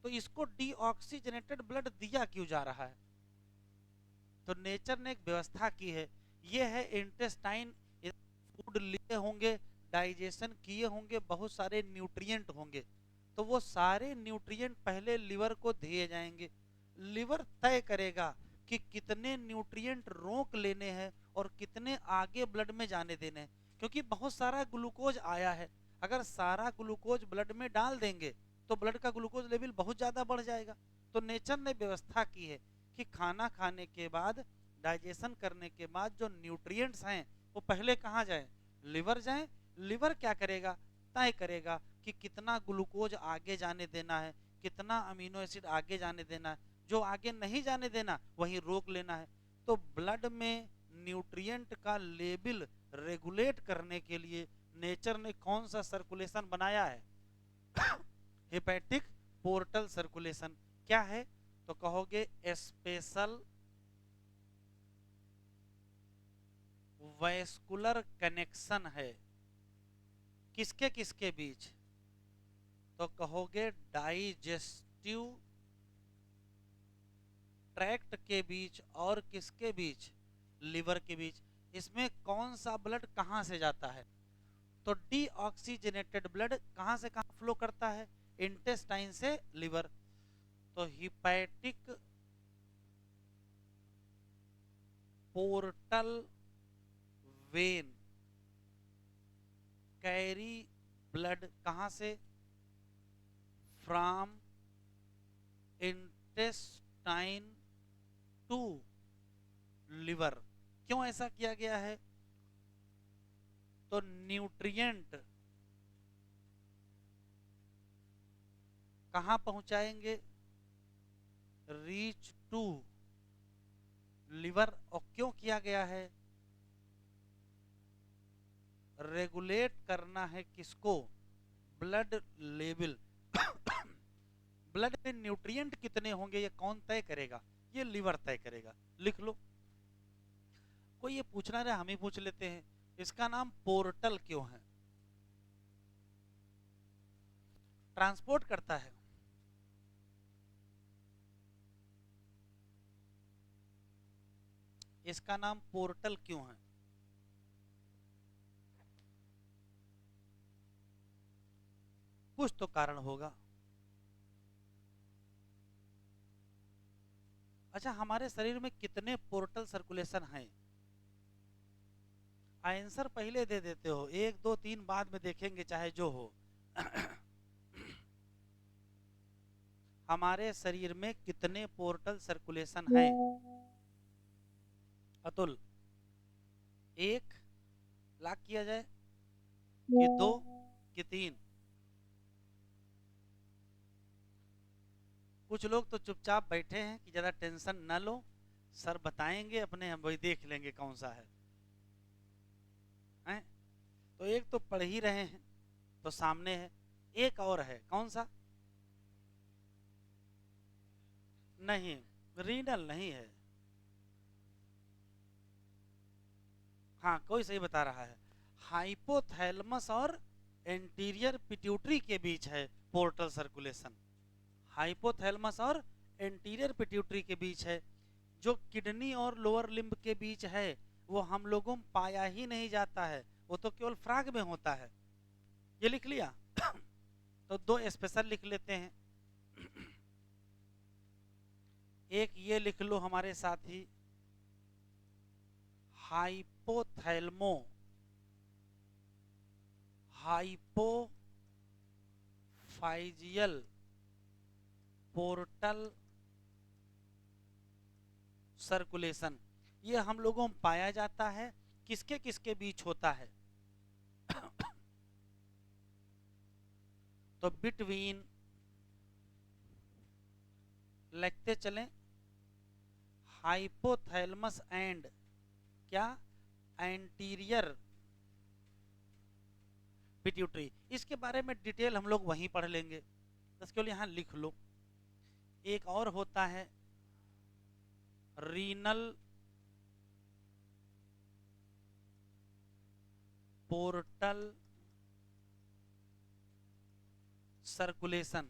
A: तो इसको डीऑक्सीजनेटेड ब्लड दिया क्यों जा रहा है? तो नेचर ने एक व्यवस्था की है। ये है इंटेस्टाइन, फूड लिए होंगे, डाइजेशन किए होंगे, बहुत सारे न्यूट्रिएंट होंगे, तो वो सारे न्यूट्रिएंट पहले लिवर को दिए जाएंगे। लिवर तय करेगा कि कितने न्यूट्रिएंट रोक लेने हैं और कितने आगे ब्लड में जाने देने हैं। क्योंकि बहुत सारा ग्लूकोज आया है, अगर सारा ग्लूकोज ब्लड में डाल देंगे तो ब्लड का ग्लूकोज लेवल बहुत ज्यादा बढ़ जाएगा। तो नेचर ने व्यवस्था की है कि खाना खाने के बाद, डाइजेशन करने के बाद जो न्यूट्रिएंट्स हैं वो पहले कहाँ जाए? लिवर जाए। लिवर क्या करेगा? तय करेगा कि कितना ग्लूकोज आगे जाने देना है, कितना अमीनो एसिड आगे जाने देना है। जो आगे नहीं जाने देना वहीं रोक लेना है। तो ब्लड में न्यूट्रिएंट का लेवल रेगुलेट करने के लिए नेचर ने कौन सा सर्कुलेशन बनाया है? Hepatic portal circulation. क्या है? तो कहोगे स्पेशल वैस्कुलर कनेक्शन है। किसके किसके बीच? तो कहोगे डाइजेस्टिव ट्रैक्ट के बीच और किसके बीच? लिवर के बीच। इसमें कौन सा ब्लड कहां से जाता है? तो डीऑक्सीजनेटेड ब्लड कहां से कहां फ्लो करता है? इंटेस्टाइन से लिवर। तो hepatic portal vein carry blood कहां से? From intestine to liver. क्यों ऐसा किया गया है? तो न्यूट्रिएंट कहां पहुंचाएंगे? Reach to liver. और क्यों किया गया है? रेगुलेट करना है किसको? Blood level. ब्लड में न्यूट्रिएंट कितने होंगे ये कौन तय करेगा? ये लिवर तय करेगा। लिख लो। कोई ये पूछना रहा, हम ही पूछ लेते हैं, इसका नाम पोर्टल क्यों है? ट्रांसपोर्ट करता है। इसका नाम पोर्टल क्यों है? कुछ तो कारण होगा। अच्छा, हमारे शरीर में कितने पोर्टल सर्कुलेशन हैं? आंसर पहले दे देते हो, 1 2 3 बाद में देखेंगे चाहे जो हो। हमारे शरीर में कितने पोर्टल सर्कुलेशन हैं? अतुल, 1 लाख किया जाए कि 2 कि 3? कुछ लोग तो चुपचाप बैठे हैं कि ज्यादा टेंशन न लो, सर बताएंगे अपने, हम वही देख लेंगे कौन सा है, हैं? तो एक तो पढ़ ही रहे हैं तो सामने है, एक और है, कौन सा? नहीं, रीनल नहीं है। हाँ, कोई सही बता रहा है। हाइपोथैलेमस और एंटीरियर पिट्यूटरी के बीच है पोर्टल सर्कुलेशन। हाइपोथैलेमस और एंटीरियर पिट्यूटरी के बीच है। जो किडनी और लोअर लिम्ब के बीच है वो हम लोगों में पाया ही नहीं जाता है, वो तो केवल फ्राग में होता है। ये लिख लिया। तो 2 स्पेशल लिख लेते हैं। एक ये लिख लो हमारे साथी, हाइपोथैल्मो हाइपोफाइजियल पोर्टल सर्कुलेशन। ये हम लोगों में पाया जाता है। किसके किसके बीच होता है? तो बिटवीन, लिखते चलें, हाइपोथैलेमस एंड क्या? Anterior pituitary. इसके बारे में डिटेल हम लोग वहीं पढ़ लेंगे, बस केवल यहां लिख लो। एक और होता है रीनल पोर्टल सर्कुलेशन।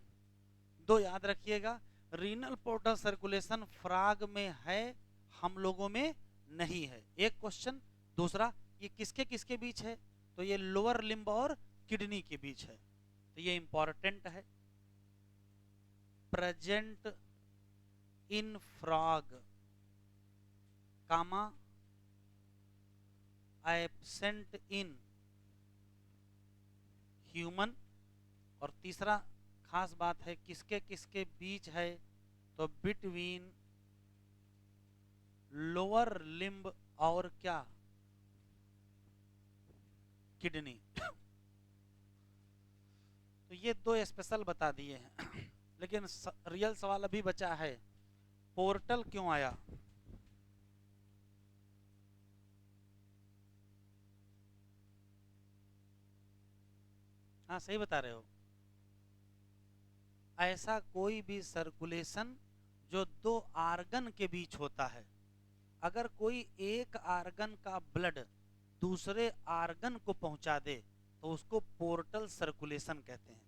A: 2 याद रखिएगा, रीनल पोर्टल सर्कुलेशन फ्राग में है, हम लोगों में नहीं है, एक क्वेश्चन। दूसरा, ये किसके किसके बीच है? तो ये लोअर लिम्ब और किडनी के बीच है, तो ये इंपॉर्टेंट है। Present in frog, comma absent in human. और तीसरा खास बात है, किसके किसके बीच है? तो बिटवीन लोअर लिम्ब और क्या? किडनी। तो ये 2 स्पेशल बता दिए हैं। लेकिन रियल सवाल अभी बचा है, पोर्टल क्यों आया? हाँ सही बता रहे हो। ऐसा कोई भी सर्कुलेशन जो दो आर्गन के बीच होता है, अगर कोई एक आर्गन का ब्लड दूसरे आर्गन को पहुंचा दे तो उसको पोर्टल सर्कुलेशन कहते हैं।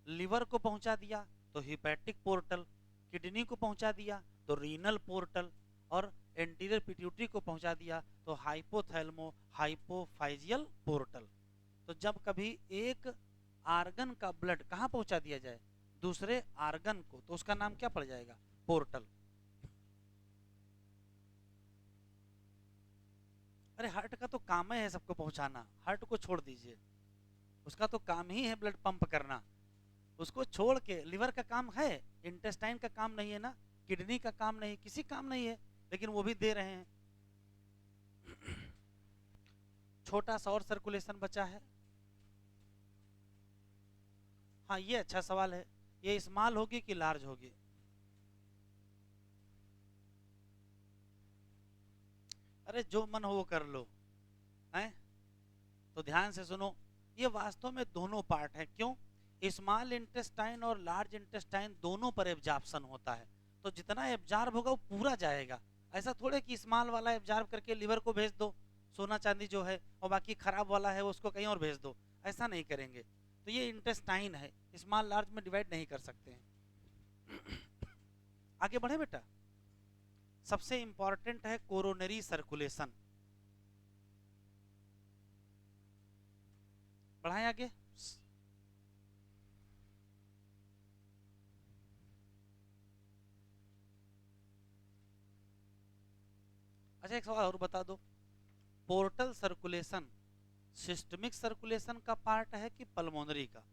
A: लिवर को पहुंचा दिया तो हिपैटिक पोर्टल, किडनी को पहुंचा दिया तो रीनल पोर्टल, और एंटीरियर पिट्यूटरी को पहुंचा दिया तो हाइपोथैलेमो हाइपोफाइजियल पोर्टल। तो जब कभी एक आर्गन का ब्लड कहाँ पहुंचा दिया जाए, दूसरे आर्गन को, तो उसका नाम क्या पड़ जाएगा? पोर्टल। अरे हार्ट का तो काम ही है सबको पहुंचाना, हार्ट को छोड़ दीजिए, उसका तो काम ही है ब्लड पंप करना। उसको छोड़ के लिवर का काम है, इंटेस्टाइन का काम नहीं है ना, किडनी का काम नहीं, किसी काम नहीं है, लेकिन वो भी दे रहे हैं। छोटा सा और सर्कुलेशन बचा है। हाँ ये अच्छा सवाल है, ये स्मॉल होगी कि लार्ज होगी? अरे जो मन हो वो कर लो, हैं? तो ध्यान से सुनो, ये वास्तव में दोनों पार्ट है। क्यों? स्मॉल इंटेस्टाइन और लार्ज इंटेस्टाइन दोनों पर एब्जॉर्प्शन होता है, तो जितना एब्जॉर्ब होगा वो पूरा जाएगा। ऐसा थोड़े कि स्मॉल वाला एब्जॉर्ब करके लिवर को भेज दो, सोना चांदी जो है, और बाकी खराब वाला है उसको कहीं और भेज दो, ऐसा नहीं करेंगे। तो ये इंटेस्टाइन है, स्मॉल लार्ज में डिवाइड नहीं कर सकते हैं। आगे बढ़े बेटा। सबसे इंपॉर्टेंट है कोरोनरी सर्कुलेशन। बढ़ाएं आगे। अच्छा एक सवाल और बता दो, पोर्टल सर्कुलेशन सिस्टमिक सर्कुलेशन का पार्ट है कि पल्मोनरी का?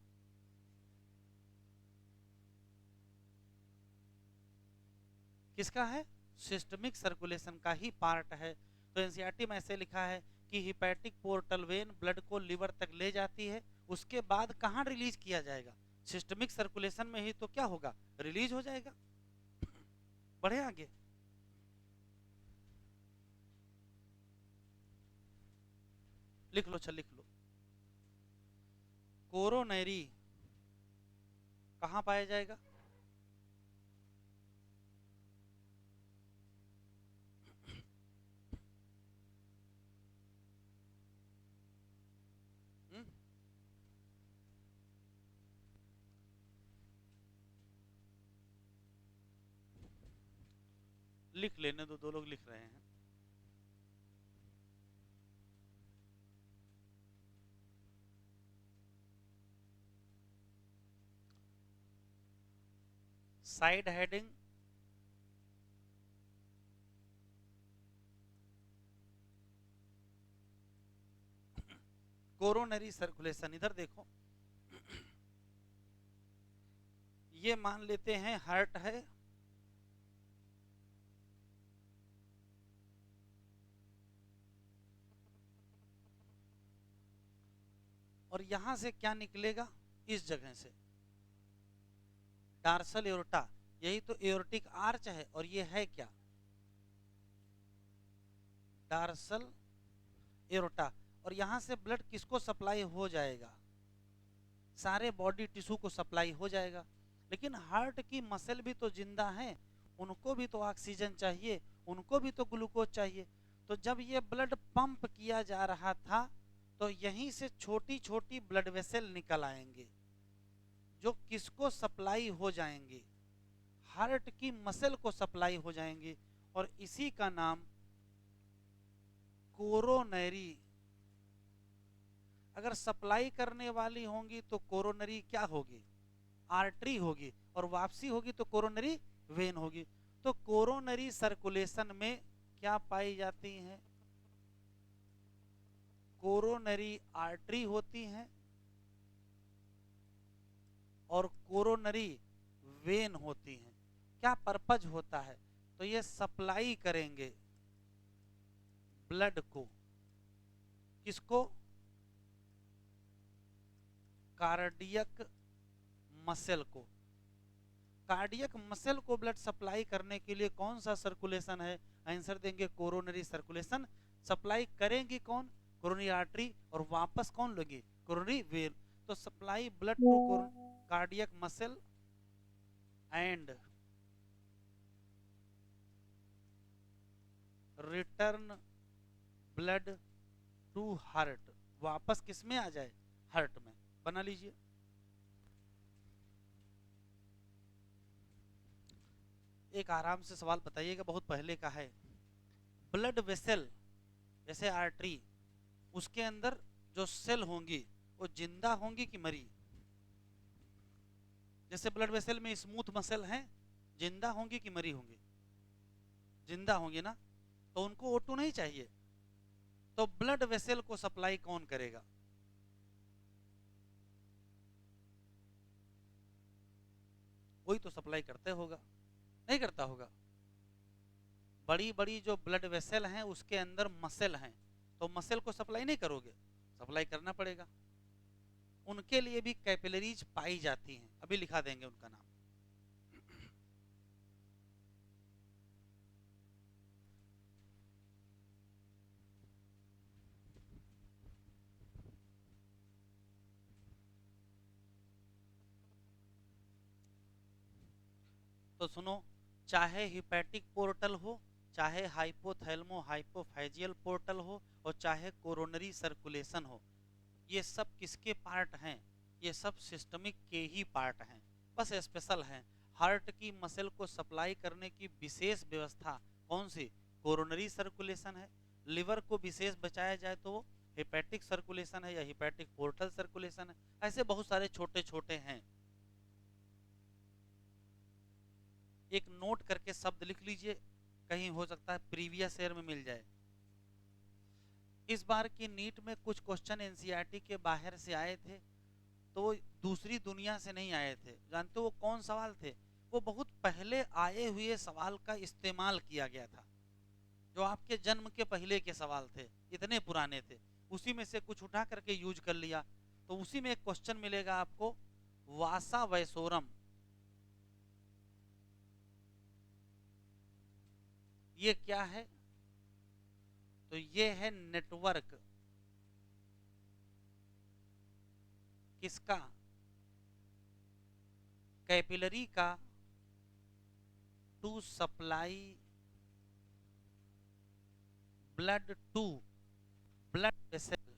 A: किसका है? सिस्टमिक सर्कुलेशन का ही पार्ट है। तो एनसीईआरटी में ऐसे लिखा है कि हिपैटिक पोर्टल वेन ब्लड को लिवर तक ले जाती है, उसके बाद कहाँ रिलीज किया जाएगा? सिस्टमिक सर्कुलेशन में ही तो क्या होगा, रिलीज हो जाएगा। बढ़े आगे। लिख लो, चल लिख लो। कोरोनरी कहाँ पाया जाएगा? हुँ? लिख लेने दो, दो लोग लिख रहे हैं। साइड हेडिंग कोरोनरी सर्कुलेशन, इधर देखो, ये मान लेते हैं हार्ट है, और यहां से क्या निकलेगा, इस जगह से डार्सल एओर्टा, यही तो एओर्टिक आर्च है, और ये है क्या, डार्सल एओर्टा। और यहां से ब्लड किसको सप्लाई हो जाएगा? सारे बॉडी टिश्यू को सप्लाई हो जाएगा। लेकिन हार्ट की मसल भी तो जिंदा हैं, उनको भी तो ऑक्सीजन चाहिए, उनको भी तो ग्लूकोज चाहिए। तो जब ये ब्लड पंप किया जा रहा था तो यहीं से छोटी छोटी ब्लड वेसल निकल आएंगे जो किसको सप्लाई हो जाएंगे, हार्ट की मसल को सप्लाई हो जाएंगे, और इसी का नाम कोरोनरी। अगर सप्लाई करने वाली होंगी तो कोरोनरी क्या होगी, आर्टरी होगी, और वापसी होगी तो कोरोनरी वेन होगी। तो कोरोनरी सर्कुलेशन में क्या पाई जाती हैं, कोरोनरी आर्टरी होती हैं और कोरोनरी वेन होती हैं। क्या पर्पज होता है, तो ये सप्लाई करेंगे ब्लड को, किसको, कार्डियक मसल को। कार्डियक मसल को ब्लड सप्लाई करने के लिए कौन सा सर्कुलेशन है? आंसर देंगे कोरोनरी सर्कुलेशन। सप्लाई करेंगे कौन? कोरोनरी आर्टरी, और वापस कौन लेंगे? Coronary vein. तो supply blood to cardiac muscle and return blood to heart. वापस किस में आ जाए? हार्ट में। बना लीजिए। एक आराम से सवाल बताइएगा, बहुत पहले का है। ब्लड वेसल जैसे आर्टरी, उसके अंदर जो सेल होंगी वो जिंदा होंगी कि मरी? जैसे ब्लड वेसल में स्मूथ मसल हैं, जिंदा होंगी कि मरी होंगी? जिंदा होंगी ना, तो उनको O2 नहीं चाहिए। तो ब्लड वेसल को सप्लाई कौन करेगा? वही तो सप्लाई करते होगा, नहीं करता होगा? बड़ी बड़ी जो ब्लड वेसल हैं उसके अंदर मसल हैं, तो मसल को सप्लाई नहीं करोगे? सप्लाई करना पड़ेगा। उनके लिए भी कैपिलरीज पाई जाती हैं, अभी लिखा देंगे उनका नाम। तो सुनो, चाहे हिपैटिक पोर्टल हो, चाहे हाइपोथैलेमो हाइपोफैजियल पोर्टल हो, और चाहे कोरोनरी सर्कुलेशन हो, ये सब किसके पार्ट हैं? ये सब सिस्टमिक के ही पार्ट हैं, बस स्पेशल हैं। हार्ट की मसल को सप्लाई करने की विशेष व्यवस्था कौन सी? कोरोनरी सर्कुलेशन है। लिवर को विशेष बचाया जाए तो वो हिपैटिक सर्कुलेशन है या हिपैटिक पोर्टल सर्कुलेशन है। ऐसे बहुत सारे छोटे छोटे हैं। एक नोट करके शब्द लिख लीजिए, कहीं हो सकता है प्रीवियस ईयर में मिल जाए। इस बार की नीट में कुछ क्वेश्चन एनसीईआरटी के बाहर से आए थे, तो वो दूसरी दुनिया से नहीं आए थे। जानते हो वो कौन सवाल थे? वो बहुत पहले आए हुए सवाल का इस्तेमाल किया गया था, जो आपके जन्म के पहले के सवाल थे, इतने पुराने थे। उसी में से कुछ उठा करके यूज कर लिया। तो उसी में एक क्वेश्चन मिलेगा आपको, वासा वैसोरम, ये क्या है? तो ये है नेटवर्क किसका? कैपिलरी का, to supply blood to blood vessel.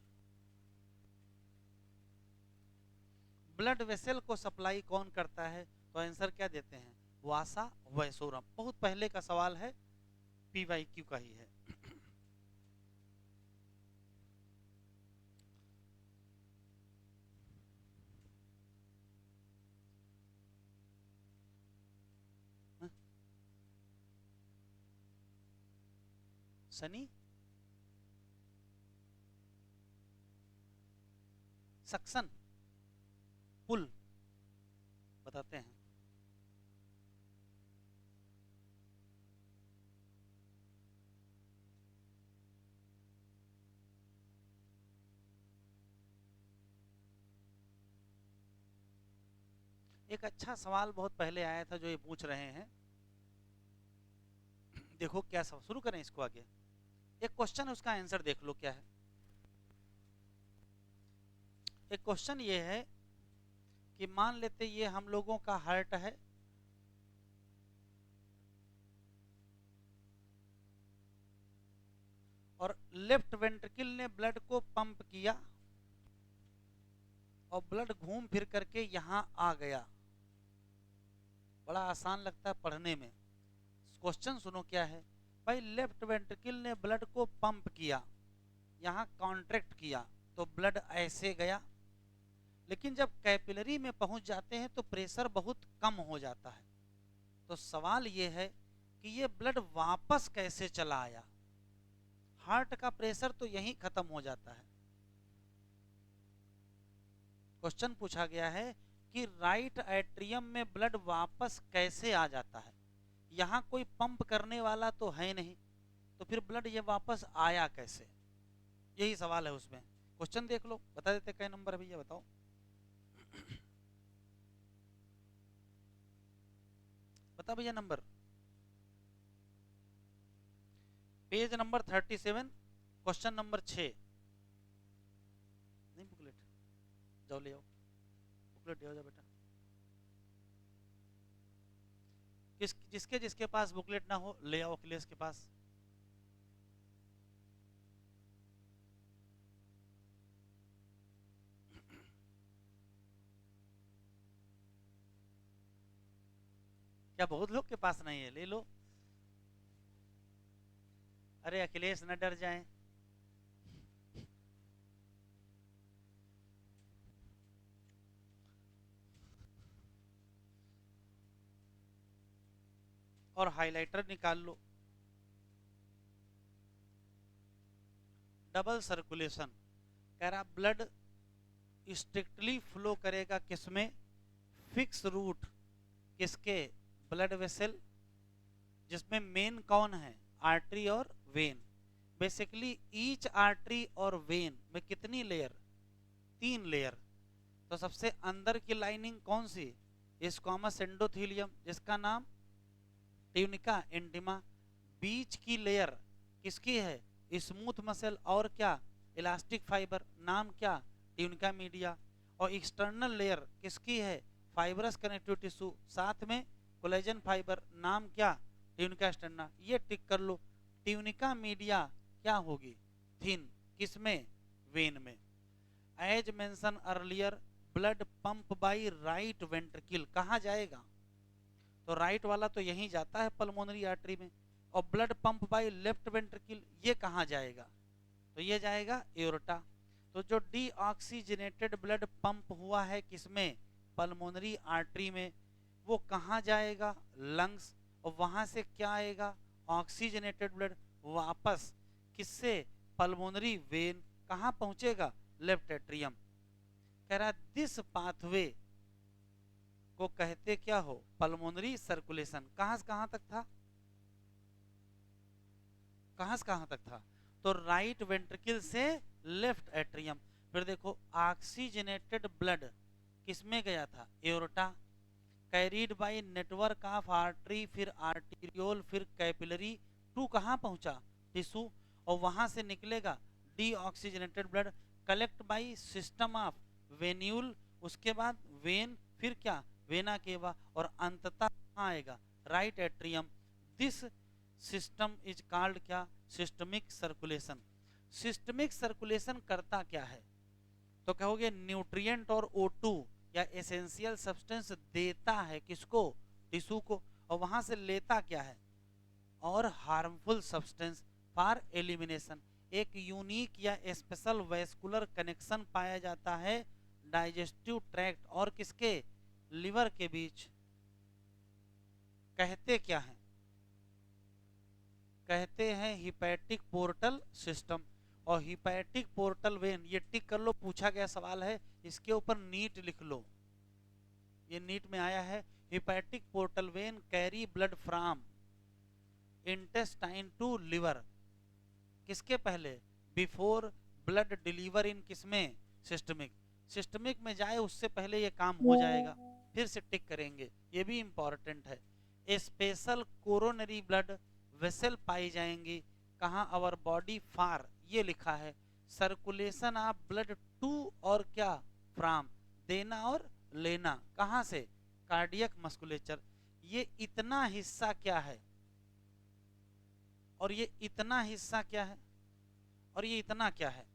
A: Blood vessel को सप्लाई कौन करता है? तो आंसर क्या देते हैं? वासा वैसोरम। बहुत पहले का सवाल है, PYQ का ही है। सनी सक्शन पुल बताते हैं। एक अच्छा सवाल बहुत पहले आया था जो ये पूछ रहे हैं, देखो क्या सवाल। शुरू करें इसको आगे। एक क्वेश्चन है, उसका आंसर देख लो क्या है। एक क्वेश्चन ये है कि मान लेते ये हम लोगों का हार्ट है, और लेफ्ट वेंट्रिकल ने ब्लड को पंप किया, और ब्लड घूम फिर करके यहां आ गया। बड़ा आसान लगता है पढ़ने में। क्वेश्चन सुनो क्या है भाई। लेफ्ट वेंट्रिकल ने ब्लड को पंप किया, यहां कॉन्ट्रैक्ट किया, तो ब्लड ऐसे गया। लेकिन जब कैपिलरी में पहुंच जाते हैं तो प्रेशर बहुत कम हो जाता है। तो सवाल ये है कि ये ब्लड वापस कैसे चला आया? हार्ट का प्रेशर तो यहीं खत्म हो जाता है। क्वेश्चन पूछा गया है कि राइट एट्रियम में ब्लड वापस कैसे आ जाता है? यहां कोई पंप करने वाला तो है नहीं, तो फिर ब्लड ये वापस आया कैसे? यही सवाल है उसमें। क्वेश्चन देख लो, बता देते कई नंबर है भैया, बताओ। बता भैया number, page number 37, question number 6। नहीं बुकलेट, जाओ ले आओ बुकलेट, ले आओ बेटा। जिसके जिसके पास बुकलेट ना हो ले आओ अखिलेश के पास। क्या बहुत लोग के पास नहीं है? ले लो। अरे अखिलेश न डर जाएं। और हाइलाइटर निकाल लो। डबल सर्कुलेशन कह रहा ब्लड स्ट्रिक्टली फ्लो करेगा किसमें? फिक्स रूट किसके? ब्लड वेसल, जिसमें मेन कौन है? आर्टरी और वेन। बेसिकली ईच आर्टरी और वेन में कितनी लेयर? 3 लेयर। तो सबसे अंदर की लाइनिंग कौन सी? स्क्वामस एंडोथेलियम, जिसका नाम ट्यूनिका इंटिमा। बीच की लेयर किसकी है? स्मूथ मसल और क्या? इलास्टिक फाइबर, नाम क्या? Tunica media. और एक्सटर्नल लेयर किसकी है? फाइबरस कनेक्टिव टिश्यू, साथ में कोलेजन फाइबर, नाम क्या? Tunica sterna. ये टिक कर लो। ट्यूनिका मीडिया क्या होगी? थिन, किसमें? वेन में। As mention earlier, blood pump by right ventricle कहाँ जाएगा? तो राइट वाला तो यहीं जाता है पल्मोनरी आर्टरी में। और blood pump by left ventricle ये कहाँ जाएगा? तो ये जाएगा एओर्टा। तो जो डीऑक्सीजनेटेड ब्लड पंप हुआ है किसमें? पल्मोनरी आर्टरी में, वो कहाँ जाएगा? लंग्स। और वहां से क्या आएगा? ऑक्सीजनेटेड ब्लड वापस किससे? Pulmonary vein. कहाँ पहुंचेगा? Left atrium. कह रहा दिस पाथवे को कहते क्या हो? Pulmonary circulation. कहां से कहां तक था? कहां से कहां तक था? तो राइट वेंट्रिकल से लेफ्ट एट्रियम। फिर देखो ऑक्सीजनेटेड ब्लड किसमें गया था? Aorta. Carried bye network of artery, फिर आर्टीरियोल, फिर कैपिलरी टू कहां पहुंचा? टिश्यू। और वहां से निकलेगा deoxygenated blood collect by system of venule, उसके बाद वेन, फिर क्या? वेना केवा, और अंततः कहां आएगा? Right atrium. This system is called क्या? Systemic circulation. सिस्टमिक सर्कुलेशन करता क्या है? तो कहोगे न्यूट्रिएंट और O2 या एसेंशियल सब्सटेंस देता है किसको? टिश्यू को। और वहां से लेता क्या है? और हार्मफुल सब्सटेंस फॉर एलिमिनेशन। एक यूनिक या स्पेशल वैस्कुलर कनेक्शन पाया जाता है डाइजेस्टिव ट्रैक्ट और किसके? लिवर के बीच। कहते क्या है? कहते हैं हिपैटिक पोर्टल सिस्टम। और हिपैटिक पोर्टल वेन ये टिक कर लो, पूछा गया सवाल है, इसके ऊपर नीट लिख लो। ये नीट में आया है। Hepatic portal vein carry blood from intestine to liver. किसके पहले? बिफोर ब्लड डिलीवर इन किसमें? सिस्टमिक। सिस्टमिक में जाए उससे पहले ये काम हो जाएगा। फिर से टिक करेंगे, ये भी इंपॉर्टेंट है। स्पेशल कोरोनरी ब्लड वेसल पाई जाएंगी कहां? अवर बॉडी फार, ये लिखा है। सर्कुलेशन ऑफ ब्लड टू और क्या? फ्रॉम, देना और लेना कहां से? Cardiac musculature. ये इतना हिस्सा क्या है? और ये इतना हिस्सा क्या है? और ये इतना क्या है?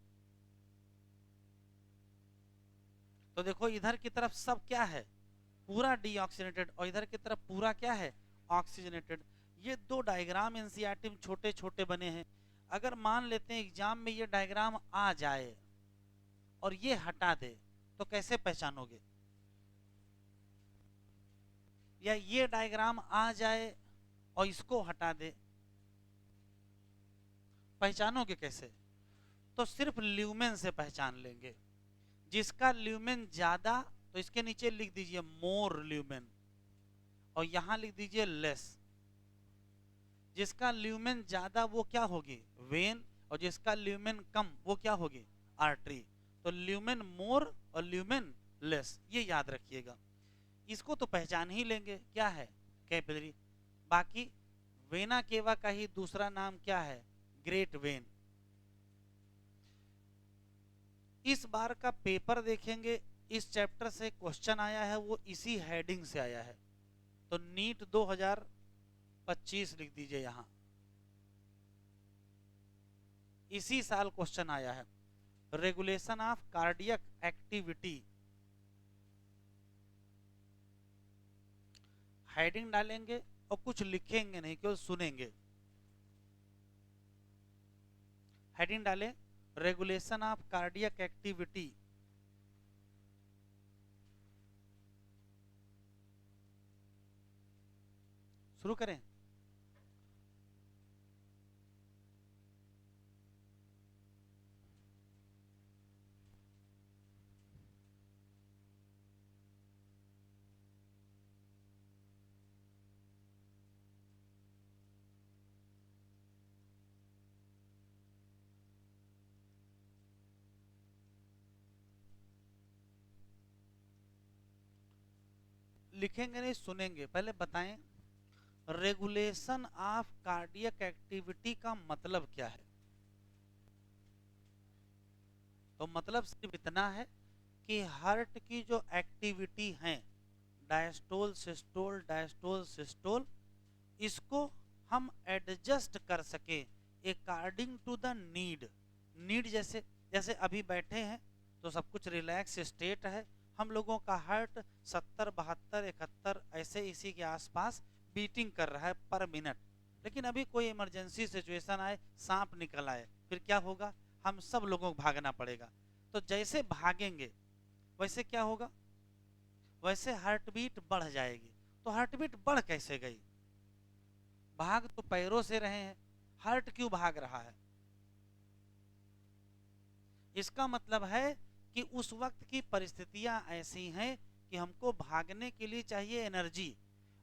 A: तो देखो इधर की तरफ सब क्या है? पूरा डीऑक्सीजनेटेड, और इधर की तरफ पूरा क्या है? ऑक्सीजनेटेड। ये दो डायग्राम एनसीईआरटी में छोटे छोटे बने हैं। अगर मान लेते हैं एग्जाम में ये डायग्राम आ जाए और ये हटा दे तो कैसे पहचानोगे? या ये डायग्राम आ जाए और इसको हटा दे, पहचानोगे कैसे? तो सिर्फ ल्यूमेन से पहचान लेंगे। जिसका ल्यूमेन ज्यादा तो इसके नीचे लिख दीजिए मोर ल्यूमेन, और यहां लिख दीजिए लेस। जिसका ल्यूमेन ज्यादा वो क्या होगी? वेन। और जिसका ल्यूमेन कम वो क्या होगी? आर्टरी। तो ल्यूमेन मोर और ल्यूमेन लेस, ये याद रखिएगा। इसको तो पहचान ही लेंगे, क्या है? कैपिलरी। बाकी वेना केवा का ही दूसरा नाम क्या है, ग्रेट वेन। इस बार का पेपर देखेंगे, इस चैप्टर से क्वेश्चन आया है, वो इसी हेडिंग से आया है। तो नीट 2025 लिख दीजिए यहां, इसी साल क्वेश्चन आया है। Regulation of cardiac activity, heading डालेंगे और कुछ लिखेंगे नहीं, केवल सुनेंगे। हेडिंग डालें रेगुलेशन ऑफ कार्डियक एक्टिविटी। शुरू करें। लिखेंगे नहीं, सुनेंगे। पहले बताएं रेगुलेशन ऑफ कार्डियक एक्टिविटी का मतलब क्या है। तो मतलब सिर्फ इतना है कि हार्ट की जो एक्टिविटी है, डायस्टोल सिस्टोल डायस्टोल सिस्टोल, इसको हम एडजस्ट कर सके according to the need. Need जैसे जैसे अभी बैठे हैं तो सब कुछ रिलैक्स स्टेट है, हम लोगों का हार्ट 70 72 71 ऐसे इसी के आसपास बीटिंग कर रहा है पर मिनट। लेकिन अभी कोई इमरजेंसी सिचुएशन आए, सांप निकल आए, फिर क्या होगा, हम सब लोगों को भागना पड़ेगा। तो जैसे भागेंगे वैसे क्या होगा, वैसे हार्ट बीट बढ़ जाएगी। तो हार्ट बीट बढ़ कैसे गई, भाग तो पैरों से रहे हैं, हार्ट क्यों भाग रहा है। इसका मतलब है कि उस वक्त की परिस्थितियां ऐसी हैं कि हमको भागने के लिए चाहिए एनर्जी,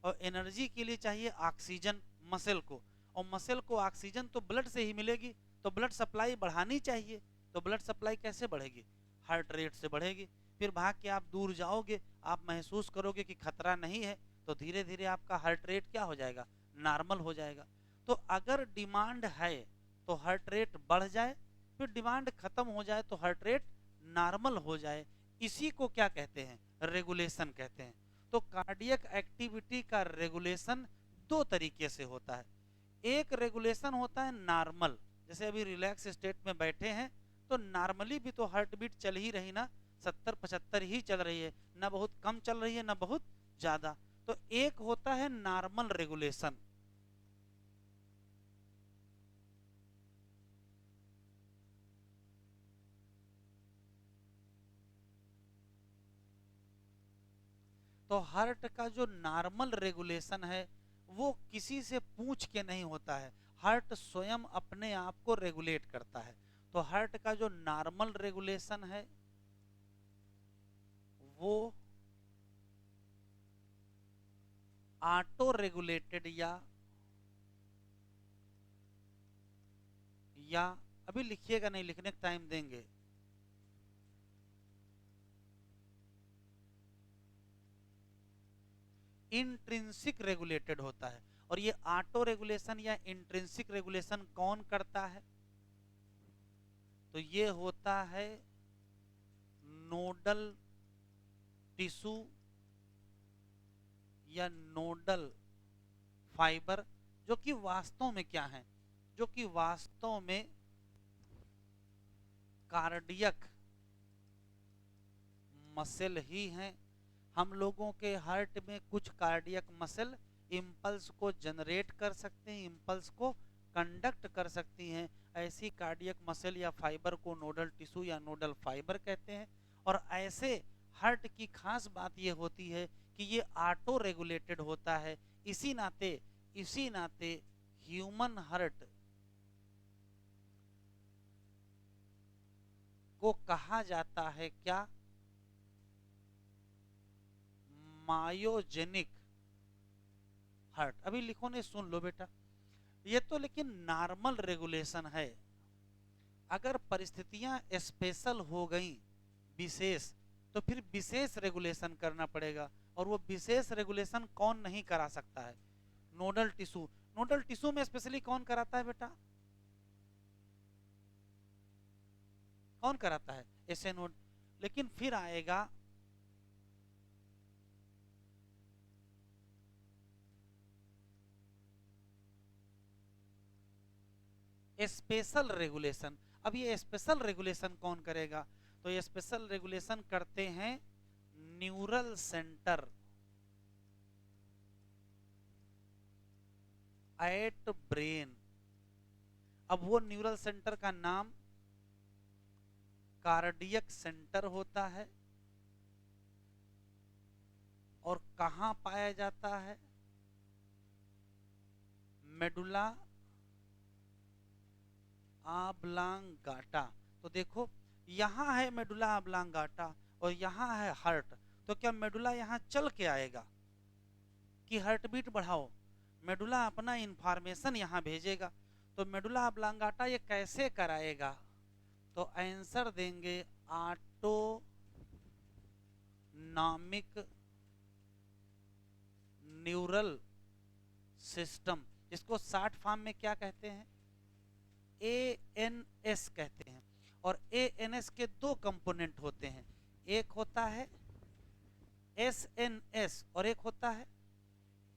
A: और एनर्जी के लिए चाहिए ऑक्सीजन मसल को, और मसल को ऑक्सीजन तो ब्लड से ही मिलेगी। तो ब्लड सप्लाई बढ़ानी चाहिए। तो ब्लड सप्लाई कैसे बढ़ेगी, हार्ट रेट से बढ़ेगी। फिर भाग के आप दूर जाओगे, आप महसूस करोगे कि खतरा नहीं है, तो धीरे धीरे आपका हार्ट रेट क्या हो जाएगा, नॉर्मल हो जाएगा। तो अगर डिमांड है तो हार्ट रेट बढ़ जाए, फिर डिमांड खत्म हो जाए तो हार्ट रेट नॉर्मल हो जाए। इसी को क्या कहते हैं, रेगुलेशन कहते हैं। तो कार्डियक एक्टिविटी का रेगुलेशन दो तरीके से होता है। एक रेगुलेशन होता है नॉर्मल, जैसे अभी रिलैक्स स्टेट में बैठे हैं तो नॉर्मली भी तो हार्ट बीट चल ही रही ना, 70 75 ही चल रही है, ना बहुत कम चल रही है ना बहुत ज्यादा। तो एक होता है नॉर्मल रेगुलेशन। तो हार्ट का जो नॉर्मल रेगुलेशन है वो किसी से पूछ के नहीं होता है, हार्ट स्वयं अपने आप को रेगुलेट करता है। तो हार्ट का जो नॉर्मल रेगुलेशन है वो ऑटो रेगुलेटेड या अभी लिखिएगा नहीं, लिखने का टाइम देंगे, इंट्रिंसिक रेगुलेटेड होता है। और ये ऑटो रेगुलेशन या इंट्रिंसिक रेगुलेशन कौन करता है, तो ये होता है नोडल टिश्यू या नोडल फाइबर, जो कि वास्तव में क्या है, जो कि वास्तव में कार्डियक मसल ही हैं। हम लोगों के हार्ट में कुछ कार्डियक मसल इंपल्स को जनरेट कर सकते हैं, इंपल्स को कंडक्ट कर सकती हैं। ऐसी कार्डियक मसल या फाइबर को नोडल टिश्यू या नोडल फाइबर कहते हैं। और ऐसे हार्ट की खास बात यह होती है कि ये ऑटो रेगुलेटेड होता है। इसी नाते ह्यूमन हार्ट को कहा जाता है क्या, मायोजेनिक हार्ट। अभी लिखो नहीं, सुन लो बेटा, ये तो लेकिन नॉर्मल रेगुलेशन है। अगर परिस्थितियां स्पेशल हो गई, विशेष, तो फिर विशेष रेगुलेशन करना पड़ेगा। और वो विशेष रेगुलेशन कौन नहीं करा सकता है, नोडल टिश्यू, नोडल टिश्यू में स्पेशली कौन कराता है बेटा, कौन कराता है, ऐसे नोड। लेकिन फिर आएगा स्पेशल रेगुलेशन। अब ये स्पेशल रेगुलेशन कौन करेगा, तो ये स्पेशल रेगुलेशन करते हैं न्यूरल सेंटर एट ब्रेन। अब वो न्यूरल सेंटर का नाम कार्डियक सेंटर होता है और कहां पाया जाता है, मेडुला ऑब्लांगाटा। तो देखो यहां है मेडुला ऑब्लांगाटा और यहां है हार्ट, तो क्या मेडुला यहां चल के आएगा कि हार्ट बीट बढ़ाओ, मेडुला अपना इंफॉर्मेशन यहां भेजेगा। तो मेडुला ऑब्लांगाटा ये कैसे कराएगा, तो आंसर देंगे ऑटोनॉमिक न्यूरल सिस्टम, जिसको शॉर्ट फॉर्म में क्या कहते हैं, ANS कहते हैं। और ANS के दो कंपोनेंट होते हैं, एक होता है SNS और एक होता है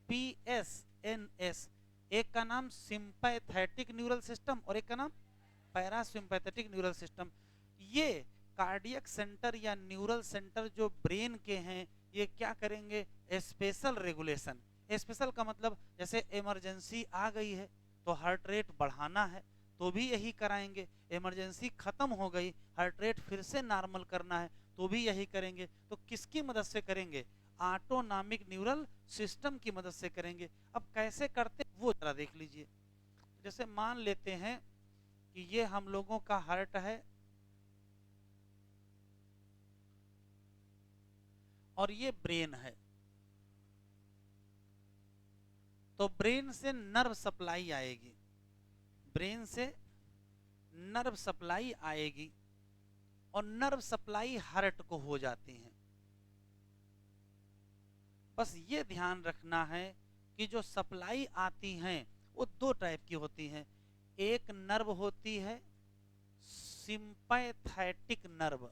A: PSNS। एक का नाम सिंपैथेटिक न्यूरल सिस्टम और एक का नाम पैरासिम्पैथेटिक न्यूरल सिस्टम। ये कार्डियक सेंटर या न्यूरल सेंटर जो ब्रेन के हैं, ये क्या करेंगे, स्पेशल रेगुलेशन। स्पेशल का मतलब जैसे इमरजेंसी आ गई है तो हार्ट रेट बढ़ाना है तो भी यही कराएंगे, इमरजेंसी खत्म हो गई हार्ट रेट फिर से नॉर्मल करना है तो भी यही करेंगे। तो किसकी मदद से करेंगे, ऑटोनॉमिक न्यूरल सिस्टम की मदद से करेंगे। अब कैसे करते वो जरा देख लीजिए। जैसे मान लेते हैं कि ये हम लोगों का हार्ट है और ये ब्रेन है, तो ब्रेन से नर्व सप्लाई आएगी, ब्रेन से नर्व सप्लाई आएगी और नर्व सप्लाई हार्ट को हो जाती है। बस ये ध्यान रखना है कि जो सप्लाई आती हैं वो दो टाइप की होती हैं, एक नर्व होती है सिंपैथेटिक नर्व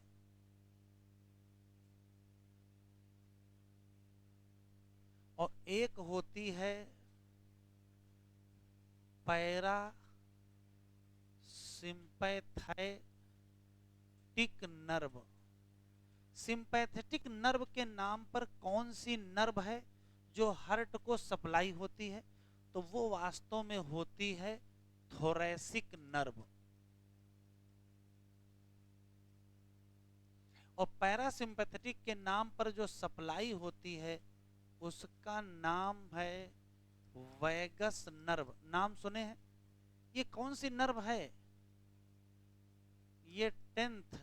A: और एक होती है para sympathetic nerve. Sympathetic nerve के नाम पर कौन सी नर्व है जो हार्ट को सप्लाई होती है, तो वो वास्तव में होती है थोरैसिक नर्व। और पैरासिम्पैथेटिक के नाम पर जो सप्लाई होती है उसका नाम है वैगस नर्व। नाम सुने हैं, ये कौन सी नर्व है, ये 10th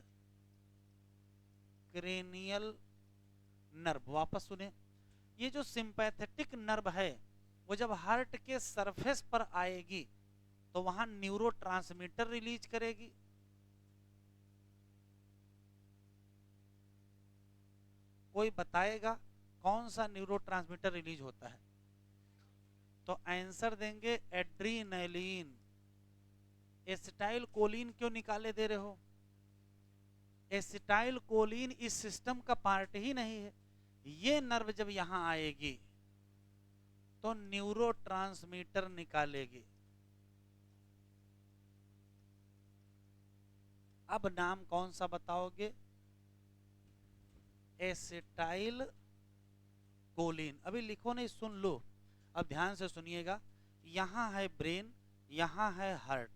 A: क्रेनियल नर्व। वापस सुने, ये जो सिंपैथेटिक नर्व है वो जब हार्ट के सरफेस पर आएगी तो वहां न्यूरोट्रांसमीटर रिलीज करेगी, कोई बताएगा कौन सा न्यूरोट्रांसमीटर रिलीज होता है, तो आंसर देंगे एड्रीनलिन। एसिटाइल कोलिन क्यों निकाले दे रहे हो, एसिटाइल कोलिन इस सिस्टम का पार्ट ही नहीं है। ये नर्व जब यहां आएगी तो न्यूरोट्रांसमीटर निकालेगी। अब नाम कौन सा बताओगे, एसिटाइल कोलिन। अभी लिखो नहीं, सुन लो, अब ध्यान से सुनिएगा। यहां है ब्रेन, यहां है हार्ट,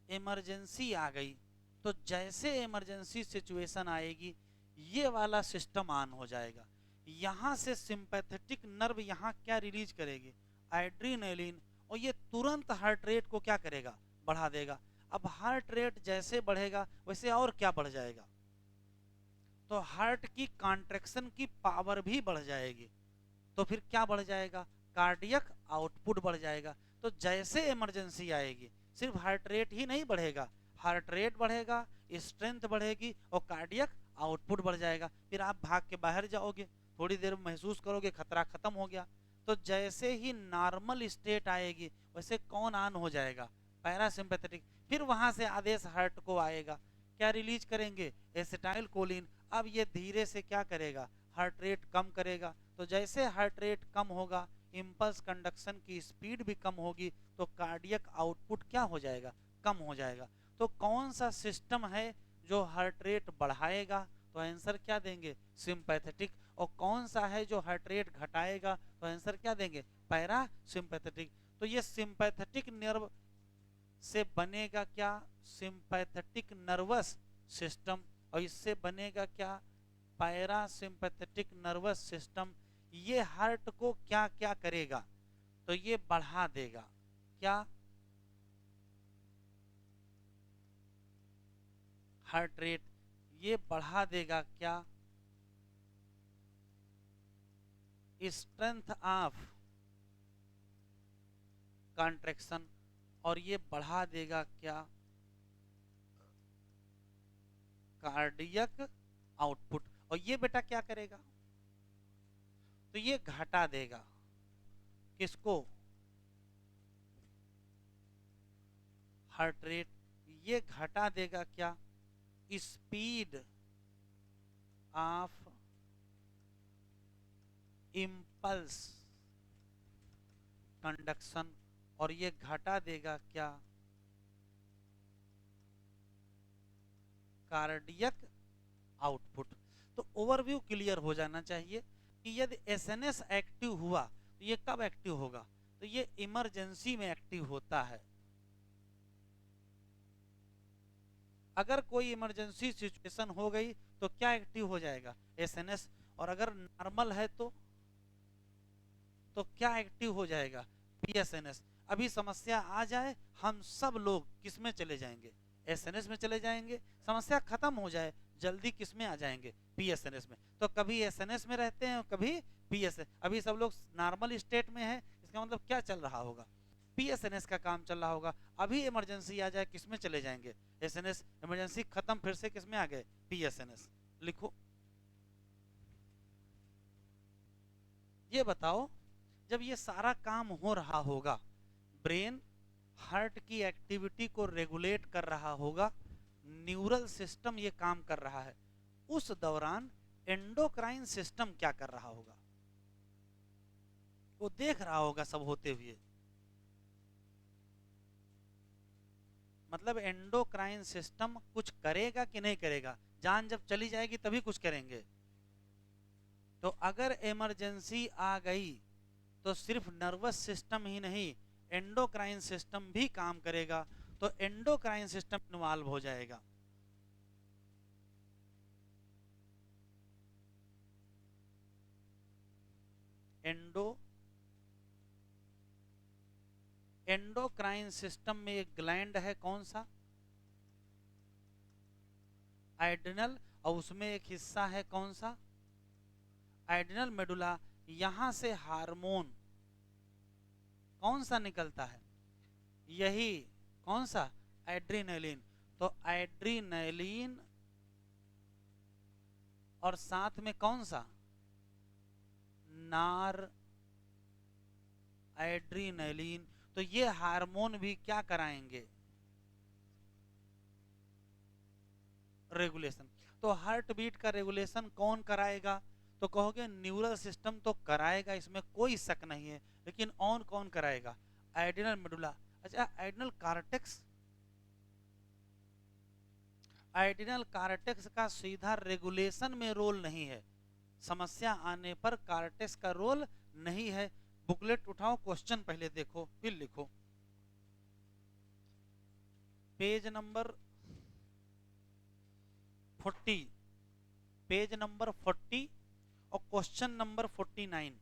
A: इमरजेंसी आ गई तो जैसे इमरजेंसी सिचुएशन आएगी ये वाला सिस्टम ऑन हो जाएगा। यहां से सिंपैथेटिक नर्व यहां क्या रिलीज करेगी, एड्रीनलिन, और ये तुरंत हार्ट रेट को क्या करेगा, बढ़ा देगा। अब हार्ट रेट जैसे बढ़ेगा वैसे और क्या बढ़ जाएगा, तो हार्ट की कॉन्ट्रैक्शन की पावर भी बढ़ जाएगी, तो फिर क्या बढ़ जाएगा, कार्डियक आउटपुट बढ़ जाएगा। तो जैसे इमरजेंसी आएगी सिर्फ हार्ट रेट ही नहीं बढ़ेगा, हार्ट रेट बढ़ेगा, स्ट्रेंथ बढ़ेगी और कार्डियक आउटपुट बढ़ जाएगा। फिर आप भाग के बाहर जाओगे, थोड़ी देर में महसूस करोगे खतरा खत्म हो गया। तो जैसे ही नॉर्मल स्टेट आएगी वैसे कौन ऑन हो जाएगा, पैरासिम्पैथेटिक। फिर वहां से आदेश हार्ट को आएगा, क्या रिलीज करेंगे, एसिटाइल कोलिन। अब ये धीरे से क्या करेगा, हार्ट रेट कम करेगा। तो जैसे हार्ट रेट कम होगा, इम्पल्स कंडक्शन की स्पीड भी कम होगी, तो कार्डियक आउटपुट क्या हो जाएगा, कम हो जाएगा। तो कौन सा सिस्टम है जो हार्ट रेट बढ़ाएगा, तो आंसर क्या देंगे, सिंपैथेटिक। और कौन सा है जो हार्ट रेट घटाएगा, तो आंसर क्या देंगे, पैरासिम्पैथेटिक। तो ये सिंपैथेटिक नर्व से बनेगा क्या, सिंपैथेटिक नर्वस सिस्टम, और इससे बनेगा क्या, पैरासिम्पैथेटिक नर्वस सिस्टम। ये हार्ट को क्या क्या करेगा, तो ये बढ़ा देगा, क्या, हार्ट रेट ये बढ़ा देगा, क्या, स्ट्रेंथ ऑफ कॉन्ट्रैक्शन, और ये बढ़ा देगा क्या, कार्डियक आउटपुट। और ये बेटा क्या करेगा, तो ये घटा देगा किसको, हार्ट रेट। ये घटा देगा क्या, स्पीड ऑफ इम्पल्स कंडक्शन, और ये घटा देगा क्या, कार्डियक आउटपुट। तो ओवरव्यू क्लियर हो जाना चाहिए कि यदि एसएनएस एक्टिव हुआ तो ये कब एक्टिव होगा, तो ये इमरजेंसी में एक्टिव होता है। अगर कोई इमरजेंसी सिचुएशन हो गई तो क्या एक्टिव हो जाएगा, एसएनएस। और अगर नॉर्मल है तो क्या एक्टिव हो जाएगा, पीएसएनएस। अभी समस्या आ जाए, हम सब लोग किस में चले जाएंगे, एसएनएस में चले जाएंगे। समस्या खत्म हो जाए, जल्दी किस में आ जाएंगे, पीएसएनएस में। तो कभी एसएनएस में रहते हैं, कभी पीएसएनएस। अभी सब लोग नॉर्मल स्टेट में है, इसका मतलब क्या चल रहा होगा, पीएसएनएस का काम चल रहा होगा। अभी इमरजेंसी आ जाए, किस में चले जाएंगे, एसएनएस। इमरजेंसी खत्म, फिर से किस में आ गए, पीएसएनएस। लिखो, ये बताओ, जब ये सारा काम हो रहा होगा, ब्रेन हार्ट की एक्टिविटी को रेगुलेट कर रहा होगा, न्यूरल सिस्टम ये काम कर रहा है, उस दौरान एंडोक्राइन सिस्टम क्या कर रहा होगा, वो देख रहा होगा सब होते हुए। मतलब एंडोक्राइन सिस्टम कुछ करेगा कि नहीं करेगा, जान जब चली जाएगी तभी कुछ करेंगे। तो अगर इमरजेंसी आ गई तो सिर्फ नर्वस सिस्टम ही नहीं, एंडोक्राइन सिस्टम भी काम करेगा। तो एंडोक्राइन सिस्टम इन्वॉल्व हो जाएगा। एंडोक्राइन सिस्टम में एक ग्लैंड है, कौन सा, एड्रिनल। और उसमें एक हिस्सा है कौन सा, एड्रिनल मेडुला। यहां से हार्मोन कौन सा निकलता है, यही कौन सा, एड्रीनलिन। तो एड्रीनलिन और साथ में कौन सा, नार एड्रीनलिन। तो ये हार्मोन भी क्या कराएंगे, रेगुलेशन। तो हार्ट बीट का रेगुलेशन कौन कराएगा, तो कहोगे न्यूरल सिस्टम तो कराएगा, इसमें कोई शक नहीं है। लेकिन और कौन कराएगा, एड्रिनल मेडुला। अच्छा, एड्रिनल कार्टेक्स, एड्रिनल कार्टेक्स का सीधा रेगुलेशन में रोल नहीं है, समस्या आने पर कार्टेक्स का रोल नहीं है। बुकलेट उठाओ, क्वेश्चन पहले देखो फिर लिखो। पेज नंबर 40, पेज नंबर 40 और क्वेश्चन नंबर 49।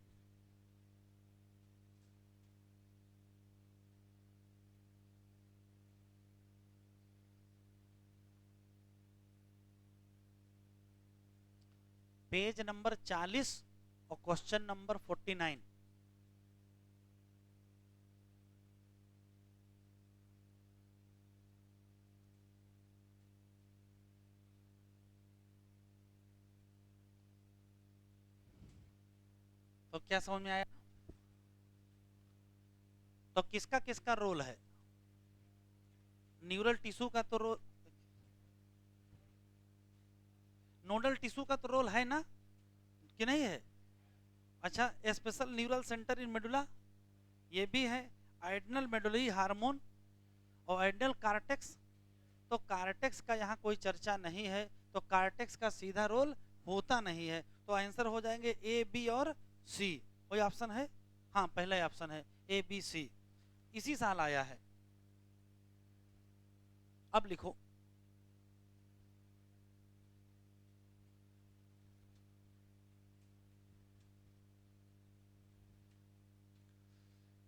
A: पेज नंबर 40 और क्वेश्चन नंबर 49। तो क्या समझ में आया, तो किसका किसका रोल है? न्यूरल टिश्यू का तो रोल, नोडल टिश्यू का तो रोल है ना, कि नहीं है? अच्छा, स्पेशल न्यूरल सेंटर इन मेडुला ये भी है, आइडनल मेडुलरी हार्मोन और आइडनल कार्टेक्स। तो कार्टेक्स का यहाँ कोई चर्चा नहीं है, तो कार्टेक्स का सीधा रोल होता नहीं है। तो आंसर हो जाएंगे ए बी और सी। कोई ऑप्शन है? हाँ, पहला ऑप्शन है ए बी सी, इसी साल आया है। अब लिखो,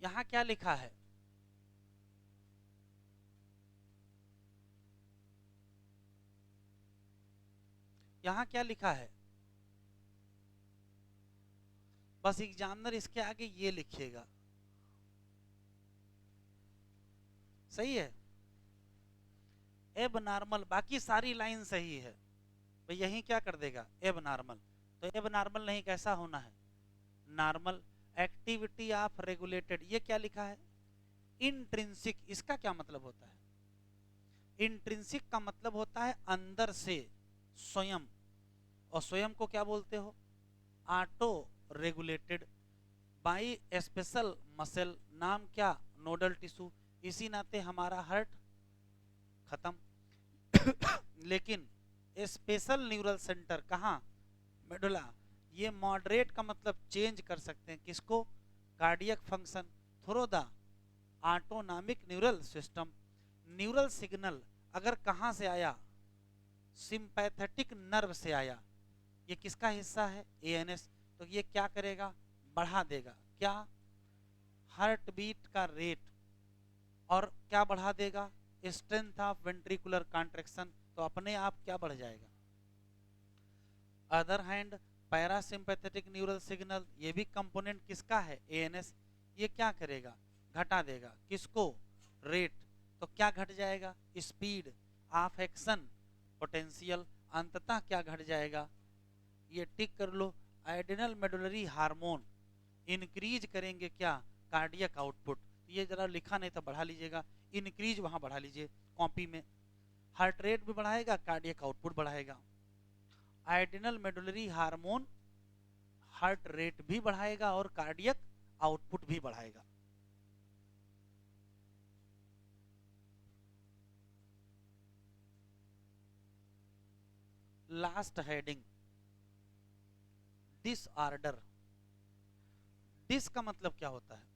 A: यहां क्या लिखा है? यहां क्या लिखा है? बस एग्जामिनर इसके आगे ये लिखिएगा, सही है? एब नॉर्मल, बाकी सारी लाइन सही है, तो यही क्या कर देगा? एब नॉर्मल। तो एब नॉर्मल नहीं, कैसा होना है? नॉर्मल। एक्टिविटी ऑफ रेगुलेटेड, ये क्या लिखा है? इंट्रिंसिक। इसका क्या मतलब होता है? इंट्रिंसिक का मतलब होता है अंदर से, स्वयं। और स्वयं को क्या बोलते हो? Auto regulated by special muscle. नाम क्या? Nodal tissue. इसी नाते हमारा हार्ट खत्म। लेकिन स्पेशल न्यूरल सेंटर कहाँ? मेडुला। ये मॉडरेट का मतलब चेंज कर सकते हैं, किसको? Cardiac function through the autonomic neural system. Neural signal अगर कहां से आया? सिंपैथेटिक नर्व से आया। ये किसका हिस्सा है? एएनएस। तो ये क्या करेगा? बढ़ा देगा। क्या? हार्ट बीट का रेट। और क्या बढ़ा देगा? Strength of ventricular contraction. तो अपने आप क्या बढ़ जाएगा? Other hand parasympathetic neural signal, ये भी कंपोनेंट किसका है? एएनएस। ये क्या करेगा? घटा देगा। किसको? रेट। तो क्या घट जाएगा? Speed of action, potential. अंततः क्या घट जाएगा? ये टिक कर लो, आइडिनल मेडुलरी हार्मोन इंक्रीज करेंगे क्या? Cardiac output. ये जरा लिखा नहीं था, बढ़ा लीजिएगा, इंक्रीज वहां बढ़ा लीजिए कॉपी में। हार्ट रेट भी बढ़ाएगा, कार्डियक आउटपुट बढ़ाएगा। आइडिनल मेडुलरी हार्मोन हार्ट रेट भी बढ़ाएगा और कार्डियक आउटपुट भी बढ़ाएगा। Last heading, disorder. डिस का मतलब क्या होता है?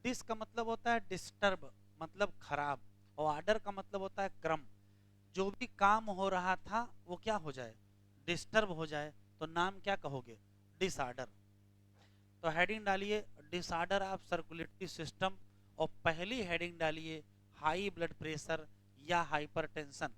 A: डिस का मतलब होता है डिस्टर्ब, मतलब खराब। और ऑर्डर का मतलब होता है क्रम। जो भी काम हो रहा था वो क्या हो जाए? डिस्टर्ब हो जाए। तो नाम क्या कहोगे? डिसऑर्डर। तो हेडिंग डालिए डिसऑर्डर ऑफ सर्कुलेटरी सिस्टम, और पहली हेडिंग डालिए हाई ब्लड प्रेशर या हाइपरटेंशन।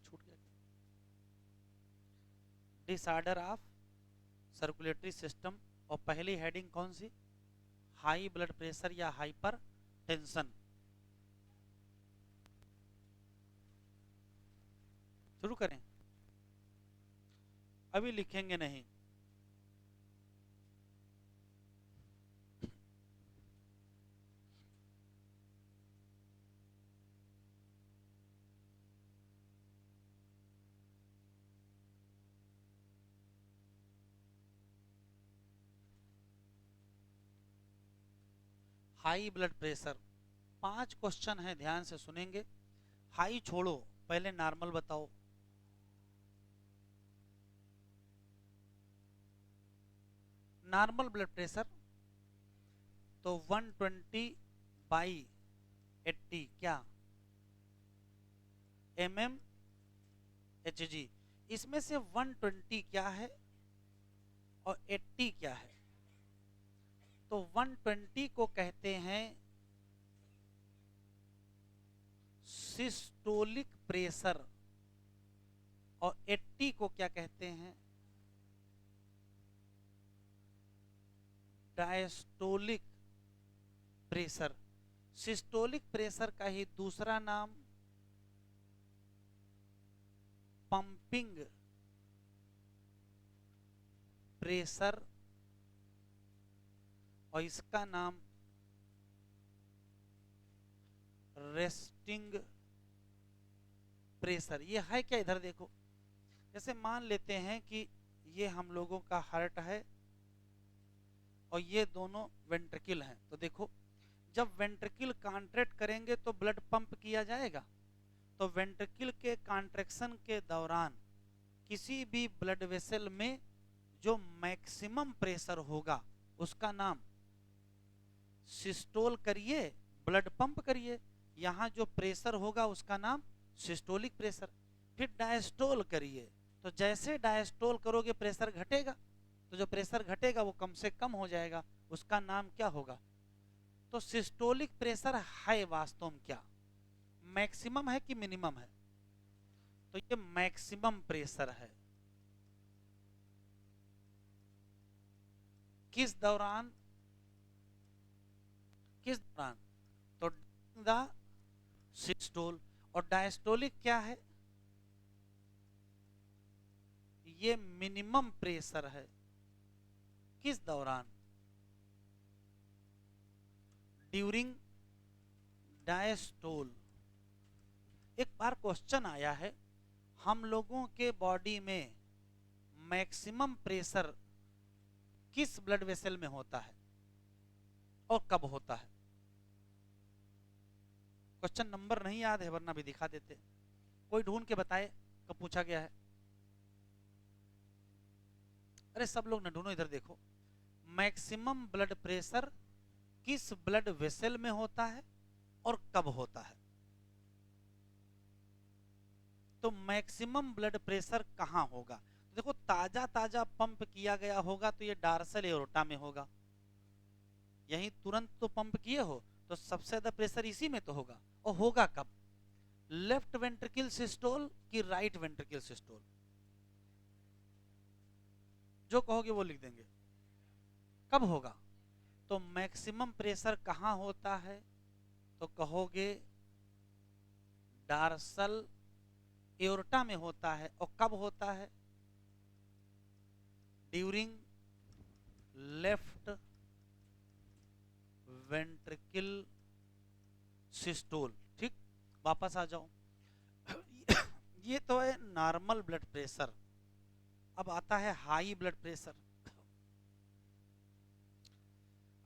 A: छूट गया। डिसऑर्डर ऑफ सर्कुलेटरी सिस्टम, और पहली हेडिंग कौन सी? हाई ब्लड प्रेशर या हाइपर टेंशन। शुरू करें? अभी लिखेंगे नहीं। हाई ब्लड प्रेशर, 5 क्वेश्चन है, ध्यान से सुनेंगे। हाई छोड़ो, पहले नॉर्मल बताओ। नॉर्मल ब्लड प्रेशर तो 120/80 क्या? mmHg। इसमें से 120 क्या है और 80 क्या है? तो 120 को कहते हैं सिस्टोलिक प्रेशर, और 80 को क्या कहते हैं? Diastolic pressure. सिस्टोलिक प्रेशर का ही दूसरा नाम पंपिंग प्रेशर और इसका नाम रेस्टिंग प्रेशर। ये है क्या, इधर देखो, जैसे मान लेते हैं कि ये हम लोगों का हार्ट है और ये दोनों वेंट्रिकल हैं। तो देखो, जब वेंट्रिकल कॉन्ट्रैक्ट करेंगे तो ब्लड पंप किया जाएगा। तो वेंट्रिकल के कॉन्ट्रैक्शन के दौरान किसी भी ब्लड वेसल में जो मैक्सिमम प्रेशर होगा उसका नाम सिस्टोल करिए, ब्लड पंप करिए, यहां जो प्रेशर होगा उसका नाम सिस्टोलिक प्रेशर। फिर डायस्टोल करिए, तो जैसे डायस्टोल करोगे प्रेशर घटेगा, तो जो प्रेशर घटेगा वो कम से कम हो जाएगा, उसका नाम क्या होगा। तो सिस्टोलिक प्रेशर है वास्तव में क्या, मैक्सिमम है कि मिनिमम है, तो ये मैक्सिमम प्रेशर है। किस दौरान, किस दौरान, तो द सिस्टोल। और डायस्टोलिक क्या है, ये मिनिमम प्रेशर है। किस दौरान, ड्यूरिंग डायस्टोल। एक बार क्वेश्चन आया है, हम लोगों के बॉडी में मैक्सिमम प्रेशर किस ब्लड वेसल में होता है और कब होता है। क्वेश्चन नंबर नहीं याद है वरना भी दिखा देते, कोई ढूंढ के बताए कब पूछा गया है। अरे सब लोग न ढूंढो, इधर देखो, मैक्सिमम ब्लड प्रेशर किस ब्लड वेसल में होता है और कब होता है। तो मैक्सिमम ब्लड प्रेशर कहां होगा, तो देखो ताजा ताजा पंप किया गया होगा तो ये डार्सल एओर्टा में होगा, यही तुरंत तो पंप किए हो तो सबसे ज्यादा प्रेशर इसी में तो होगा। और होगा कब, लेफ्ट वेंट्रिकल सिस्टोल की राइट वेंट्रिकल सिस्टोल, जो कहोगे वो लिख देंगे। कब होगा, तो मैक्सिमम प्रेशर कहां होता है, तो कहोगे डार्सल एओर्टा में होता है। और कब होता है, ड्यूरिंग लेफ्ट वेंट्रिकल सिस्टोल। ठीक, वापस आ जाओ। ये तो है नॉर्मल ब्लड प्रेशर, अब आता है हाई ब्लड प्रेशर।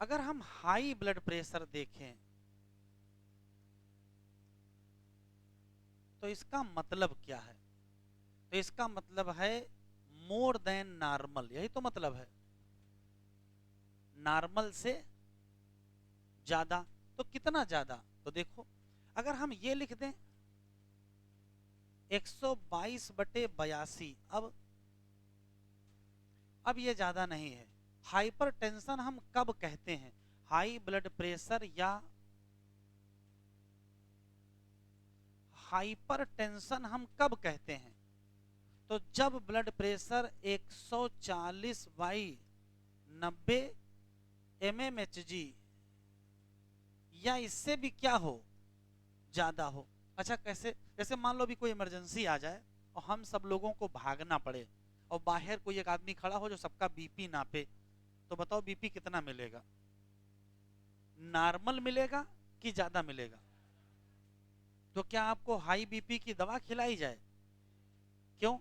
A: अगर हम हाई ब्लड प्रेशर देखें तो इसका मतलब क्या है, तो इसका मतलब है मोर देन नॉर्मल, यही तो मतलब है, नॉर्मल से ज्यादा। तो कितना ज्यादा, तो देखो अगर हम ये लिख दें 122/82, अब ये ज्यादा नहीं है। हाइपरटेंशन हम कब कहते हैं, हाई ब्लड प्रेशर या हाइपरटेंशन हम कब कहते हैं, तो जब ब्लड प्रेशर 140/90 mmHg या इससे भी क्या हो, ज्यादा हो। अच्छा कैसे, जैसे मान लो भी कोई इमरजेंसी आ जाए और हम सब लोगों को भागना पड़े और बाहर कोई एक आदमी खड़ा हो जो सबका बीपी नापे, तो बताओ बीपी कितना मिलेगा, नॉर्मल मिलेगा कि ज्यादा मिलेगा। तो क्या आपको हाई बीपी की दवा खिलाई जाए, क्यों,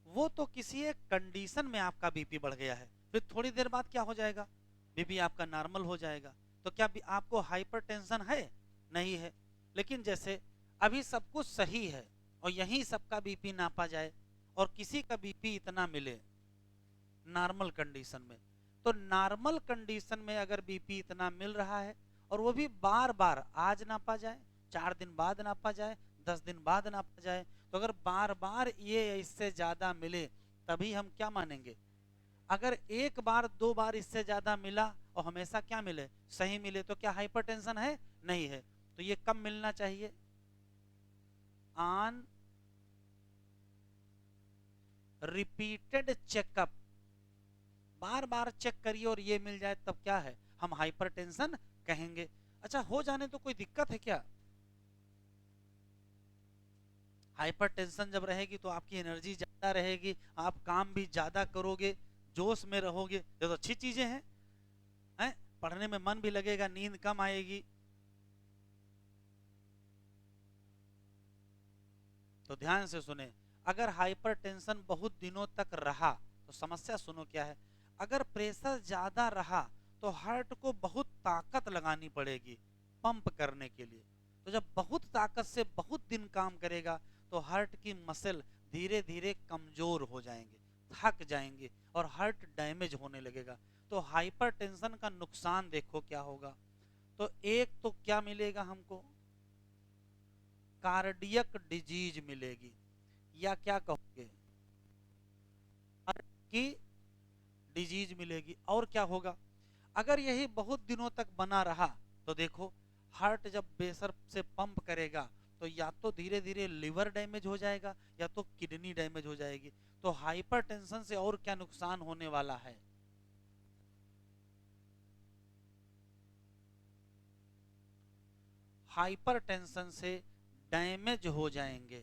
A: वो तो किसी एक कंडीशन में आपका बीपी बढ़ गया है, फिर थोड़ी देर बाद क्या हो जाएगा, बीपी आपका नॉर्मल हो जाएगा। तो क्या आपको हाइपरटेंशन है, नहीं है। लेकिन जैसे अभी सब कुछ सही है और यहीं सबका बीपी नापा जाए और किसी का बीपी इतना मिले नॉर्मल कंडीशन में, तो नॉर्मल कंडीशन में अगर बीपी इतना मिल रहा है और वो भी बार बार आज नापा जाए, 4 दिन बाद नापा जाए, 10 दिन बाद नापा जाए, तो अगर बार बार ये इससे ज्यादा मिले तभी हम क्या मानेंगे। अगर एक बार 2 बार इससे ज्यादा मिला और हमेशा क्या मिले, सही मिले, तो क्या हाइपरटेंशन है, नहीं है। तो ये कब मिलना चाहिए, ऑन रिपीटेड चेकअप, बार बार चेक करिए और ये मिल जाए तब क्या है, हम हाइपरटेंशन कहेंगे। अच्छा, हो जाने तो कोई दिक्कत है क्या? हाइपरटेंशन जब रहेगी तो आपकी एनर्जी ज्यादा रहेगी, आप काम भी ज्यादा करोगे, जोश में रहोगे, ये तो अच्छी चीजें हैं? पढ़ने में मन भी लगेगा, नींद कम आएगी। तो ध्यान से सुने, अगर हाइपरटेंशन बहुत दिनों तक रहा तो समस्या सुनो क्या है। अगर प्रेशर ज्यादा रहा तो हार्ट को बहुत ताकत लगानी पड़ेगी पंप करने के लिए। तो जब बहुत ताकत से बहुत दिन काम करेगा तो हार्ट की मसल धीरे धीरे कमजोर हो जाएंगे, थक जाएंगे और हार्ट डैमेज होने लगेगा। तो हाइपरटेंशन का नुकसान देखो क्या होगा। तो एक तो क्या मिलेगा हमको, कार्डियक डिजीज मिलेगी, या क्या कहोगे, हार्ट की डिजीज मिलेगी। और क्या होगा, अगर यही बहुत दिनों तक बना रहा तो देखो, हार्ट जब प्रेशर से पंप करेगा तो या तो धीरे धीरे लिवर डैमेज हो जाएगा या तो किडनी डैमेज हो जाएगी। तो हाइपरटेंशन से और क्या नुकसान होने वाला है, हाइपरटेंशन से डैमेज हो जाएंगे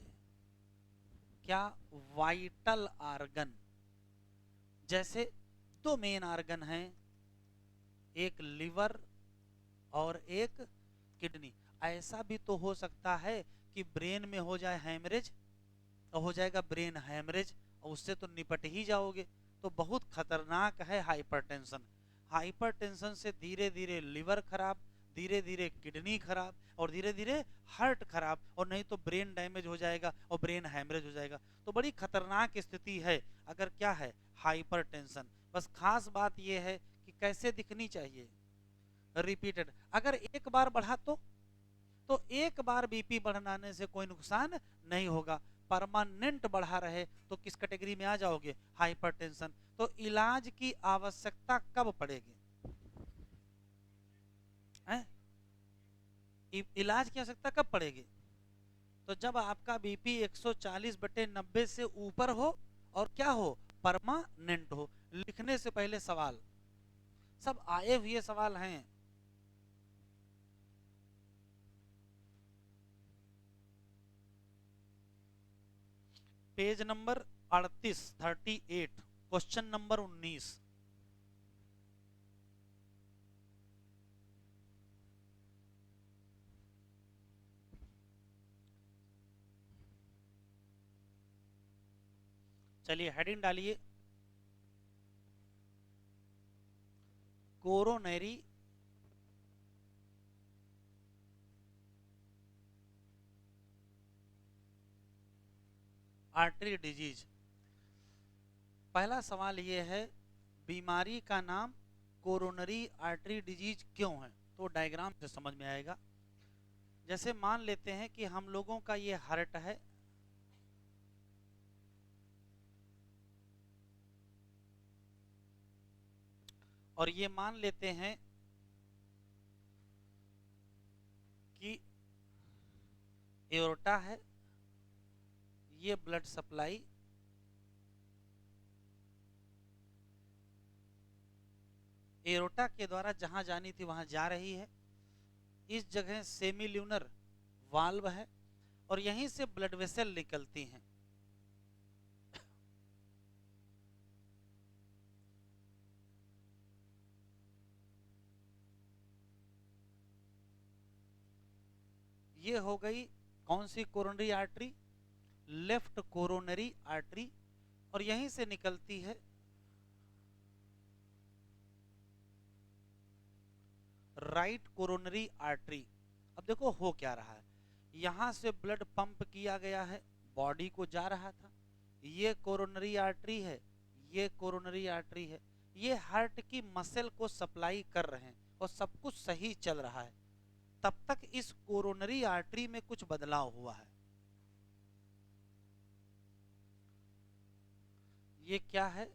A: क्या, वाइटल आर्गन। जैसे दो मेन आर्गन हैं, एक लिवर और एक किडनी। ऐसा भी तो हो सकता है कि ब्रेन में हो जाए हैमरेज, तो हो जाएगा ब्रेन हैमरेज और उससे तो निपट ही जाओगे। तो बहुत खतरनाक है हाइपरटेंशन। हाइपरटेंशन से धीरे धीरे लिवर खराब, धीरे धीरे किडनी खराब और धीरे धीरे हार्ट खराब, और नहीं तो ब्रेन डैमेज हो जाएगा और ब्रेन हैमरेज हो जाएगा। तो बड़ी खतरनाक स्थिति है अगर क्या है, हाइपरटेंशन। बस खास बात यह है कि कैसे दिखनी चाहिए, रिपीटेड। अगर एक बार बढ़ा तो एक बार बीपी बढ़ाने से कोई नुकसान नहीं होगा। परमानेंट बढ़ा रहे तो किस कैटेगरी में आ जाओगे, हाइपरटेंशन। तो इलाज की आवश्यकता कब पड़ेगी, है? इलाज की आवश्यकता कब पड़ेगी, तो जब आपका बीपी 140/90 से ऊपर हो और क्या हो, परमानेंट हो। लिखने से पहले सवाल, सब आए हुए सवाल हैं। Page number 38 question number 19। चलिए हेडिंग डालिए, कोरोनरी आर्टरी डिजीज। पहला सवाल यह है, बीमारी का नाम कोरोनरी आर्टरी डिजीज क्यों है? तो डायग्राम से समझ में आएगा। जैसे मान लेते हैं कि हम लोगों का ये हार्ट है, और ये मान लेते हैं कि एओर्टा है, ये ब्लड सप्लाई, एओर्टा के द्वारा जहां जानी थी वहां जा रही है। इस जगह सेमील्यूनर वाल्व है और यहीं से ब्लड वेसल निकलती हैं। ये हो गई कौन सी coronary artery, left coronary artery, और यहीं से निकलती है राइट कोरोनरी आर्टरी। अब देखो हो क्या रहा है, यहां से ब्लड पंप किया गया है, बॉडी को जा रहा था, ये कोरोनरी आर्टरी है, ये कोरोनरी आर्टरी है, ये हार्ट की मसल को सप्लाई कर रहे हैं और सब कुछ सही चल रहा है। तब तक इस कोरोनरी आर्टरी में कुछ बदलाव हुआ है। ये क्या है,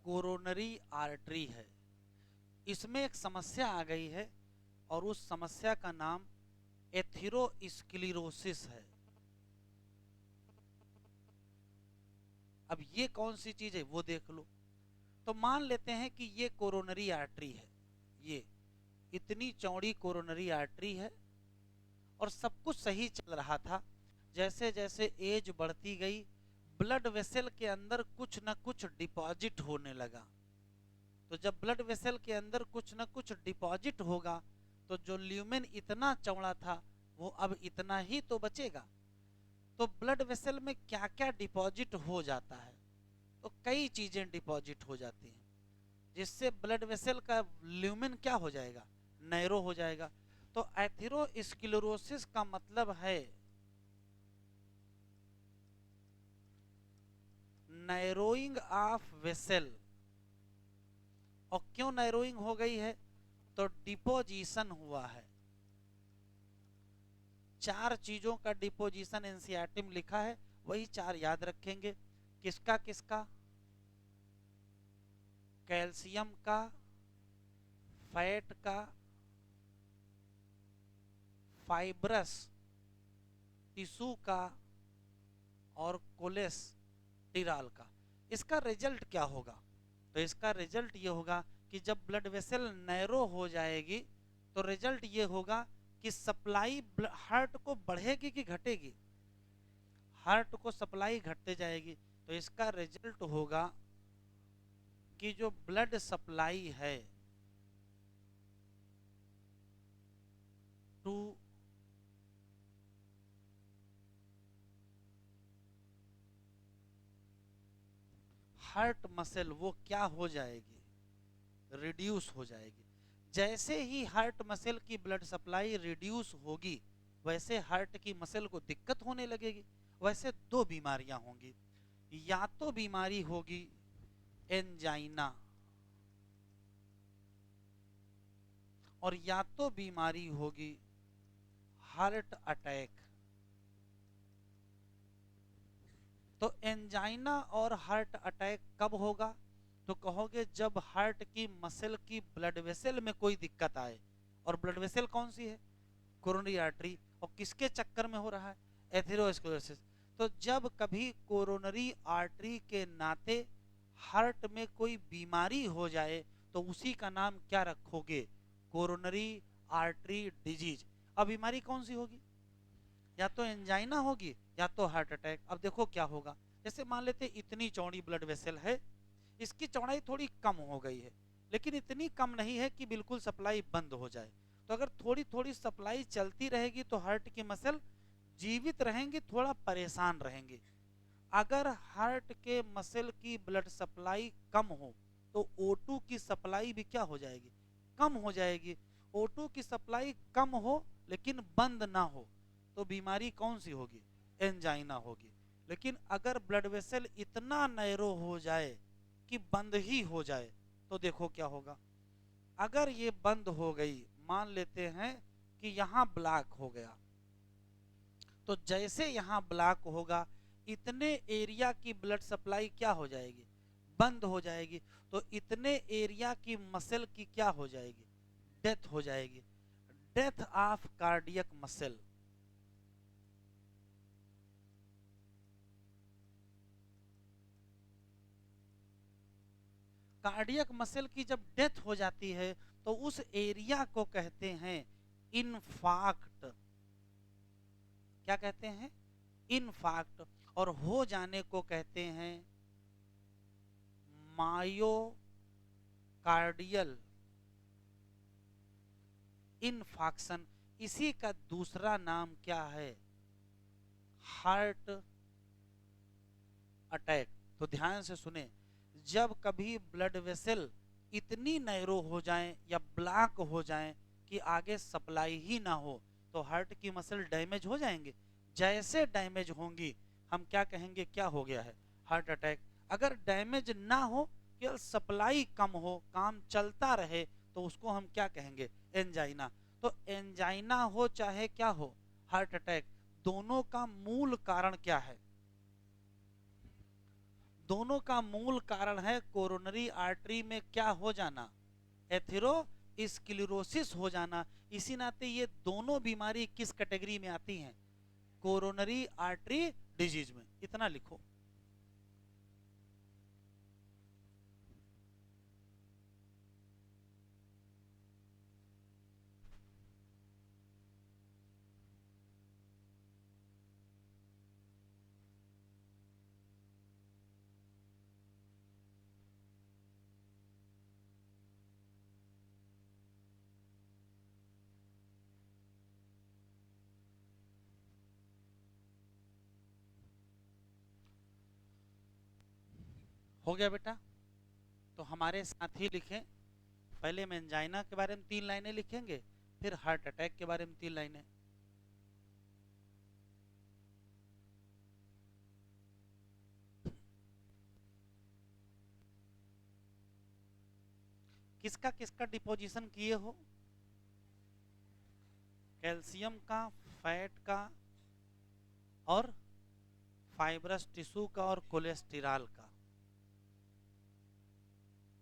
A: कोरोनरी आर्टरी है। इसमें एक समस्या आ गई है और उस समस्या का नाम एथेरोस्क्लेरोसिस है। अब ये कौन सी चीज है वो देख लो। तो मान लेते हैं कि ये कोरोनरी आर्टरी है, ये इतनी चौड़ी कोरोनरी आर्टरी है और सब कुछ सही चल रहा था। जैसे जैसे एज बढ़ती गई, ब्लड वेसल के अंदर कुछ न कुछ डिपॉजिट होने लगा। तो जब ब्लड वेसल के अंदर कुछ न कुछ डिपॉजिट होगा तो जो ल्यूमेन इतना चौड़ा था वो अब इतना ही तो बचेगा। तो ब्लड वेसल में क्या क्या डिपॉजिट हो जाता है, तो कई चीजें डिपॉजिट हो जाती हैं, जिससे ब्लड वेसल का ल्यूमेन क्या हो जाएगा, नैरो हो जाएगा। तो एथेरोस्क्लेरोसिस का मतलब है नैरोइंग ऑफ वेसल। और क्यों नैरोइंग हो गई है, तो डिपोजिशन हुआ है। 4 चीजों का डिपोजिशन एनसीईआरटी में लिखा है, वही 4 याद रखेंगे। किसका किसका, कैल्शियम का, फैट का, फाइब्रस टिश्यू का और कोलेस्टेरॉल का। इसका रिजल्ट क्या होगा, तो इसका रिजल्ट ये होगा कि जब ब्लड वेसल नैरो हो जाएगी तो रिजल्ट ये होगा कि सप्लाई हार्ट को बढ़ेगी कि घटेगी, हार्ट को सप्लाई घटते जाएगी। तो इसका रिजल्ट होगा कि जो ब्लड सप्लाई है टू हार्ट मसल वो क्या हो जाएगी, रिड्यूस हो जाएगी। जैसे ही हार्ट मसल की ब्लड सप्लाई रिड्यूस होगी वैसे हार्ट की मसल को दिक्कत होने लगेगी। वैसे 2 बीमारियां होंगी, या तो बीमारी होगी एंजाइना और या तो बीमारी होगी हार्ट अटैक। तो एंजाइना और हार्ट अटैक कब होगा, तो कहोगे जब हार्ट की मसल की ब्लड वेसल में कोई दिक्कत आए। और ब्लड वेसल कौन सी है, कोरोनरी आर्टरी, और किसके चक्कर में हो रहा है, एथेरोस्क्लेरोसिस। तो जब कभी कोरोनरी आर्टरी के नाते हार्ट में कोई बीमारी हो जाए तो उसी का नाम क्या रखोगे, कोरोनरी आर्टरी डिजीज। अब बीमारी कौन सी होगी, या तो एंजाइना होगी या तो हार्ट अटैक। अब देखो क्या होगा, जैसे मान लेते इतनी चौड़ी ब्लड वेसल है, इसकी चौड़ाई थोड़ी कम हो गई है, लेकिन इतनी कम नहीं है कि बिल्कुल सप्लाई बंद हो जाए। तो अगर थोड़ी थोड़ी सप्लाई चलती रहेगी तो हार्ट की मसल जीवित रहेंगी, थोड़ा परेशान रहेंगे। अगर हार्ट के मसल की ब्लड सप्लाई कम हो तो O2 की सप्लाई भी क्या हो जाएगी, कम हो जाएगी। O2 की सप्लाई कम हो लेकिन बंद ना हो तो बीमारी कौन सी होगी, एंजाइना होगी। लेकिन अगर ब्लड वेसल इतना नैरो हो जाए कि बंद ही हो जाए तो देखो क्या होगा। अगर ये बंद हो गई, मान लेते हैं कि यहां ब्लॉक हो गया, तो जैसे यहां ब्लॉक होगा इतने एरिया की ब्लड सप्लाई क्या हो जाएगी, बंद हो जाएगी। तो इतने एरिया की मसल की क्या हो जाएगी, डेथ हो जाएगी, death of cardiac muscle. Cardiac muscle की जब डेथ हो जाती है तो उस एरिया को कहते हैं इनफाक्ट। क्या कहते हैं, इनफाक्ट। और हो जाने को कहते हैं मायोकार्डियल इनफाक्शन। इसी का दूसरा नाम क्या है, हार्ट अटैक। तो ध्यान से सुने, जब कभी ब्लड वेसल इतनी नैरो हो जाएं या ब्लॉक हो जाएं कि आगे सप्लाई ही ना हो तो हार्ट की मसल डैमेज हो जाएंगे। जैसे डैमेज होंगी हम क्या कहेंगे, क्या हो गया है, हार्ट अटैक। अगर डैमेज ना हो, केवल सप्लाई कम हो, काम चलता रहे, तो उसको हम क्या कहेंगे, एंजाइना। तो एंजाइना हो चाहे क्या हो, हार्ट अटैक, दोनों का मूल कारण क्या है, दोनों का मूल कारण है कोरोनरी आर्टरी में क्या हो जाना, एथेरोस्क्लेरोसिस हो जाना। इसी नाते ये दोनों बीमारी किस कैटेगरी में आती हैं, कोरोनरी आर्टरी डिजीज में। इतना लिखो। हो गया बेटा? तो हमारे साथ ही लिखें, पहले हम एंजाइना के बारे में 3 लाइनें लिखेंगे, फिर हार्ट अटैक के बारे में 3 लाइनें। किसका किसका डिपोजिशन किए हो? कैल्शियम का, फैट का और फाइब्रस टिश्यू का और कोलेस्टेरॉल का।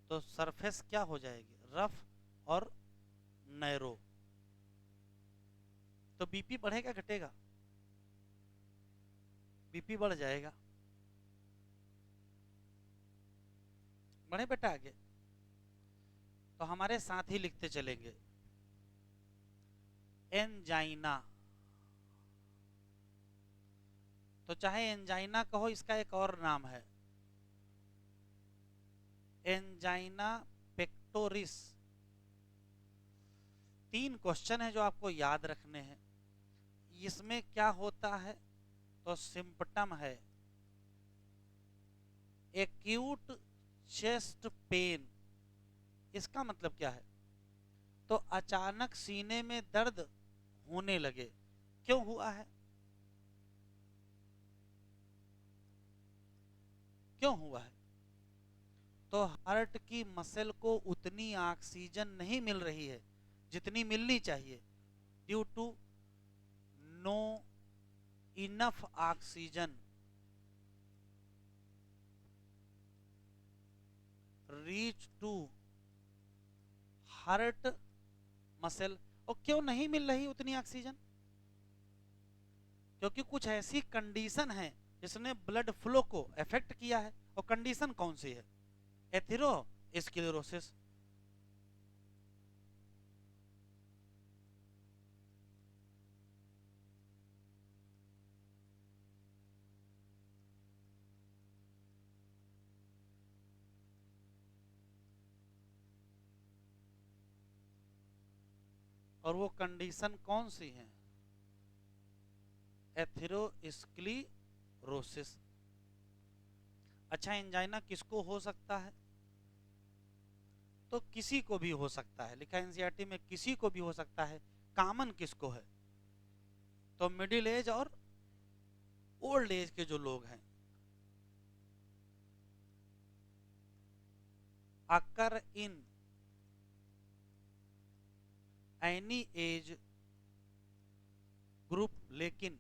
A: तो सरफेस क्या हो जाएगी? रफ और नैरो। तो बीपी बढ़ेगा घटेगा? बीपी बढ़ जाएगा। बढ़े बेटा आगे? तो हमारे साथ ही लिखते चलेंगे, एंजाइना। तो चाहे एंजाइना कहो, इसका एक और नाम है एंजाइना पेक्टोरिस। 3 क्वेश्चन है जो आपको याद रखने हैं। इसमें क्या होता है? तो सिम्पटम है एक्यूट चेस्ट पेन। इसका मतलब क्या है? तो अचानक सीने में दर्द होने लगे। क्यों हुआ है? क्यों हुआ है? तो हार्ट की मसल को उतनी ऑक्सीजन नहीं मिल रही है जितनी मिलनी चाहिए, due to no enough oxygen reach to heart muscle. और क्यों नहीं मिल रही उतनी ऑक्सीजन? क्योंकि कुछ ऐसी कंडीशन है जिसने ब्लड फ्लो को अफेक्ट किया है। और कंडीशन कौन सी है? एथेरोस्क्लेरोसिस। और वो कंडीशन कौन सी है? एथेरोस्क्लेरोसिस। अच्छा, एंजाइना किसको हो सकता है? तो किसी को भी हो सकता है, लिखा एनसीईआरटी में, किसी को भी हो सकता है। कॉमन किसको है? तो मिडिल एज और ओल्ड एज के जो लोग हैं। अकर इन एनी एज ग्रुप, लेकिन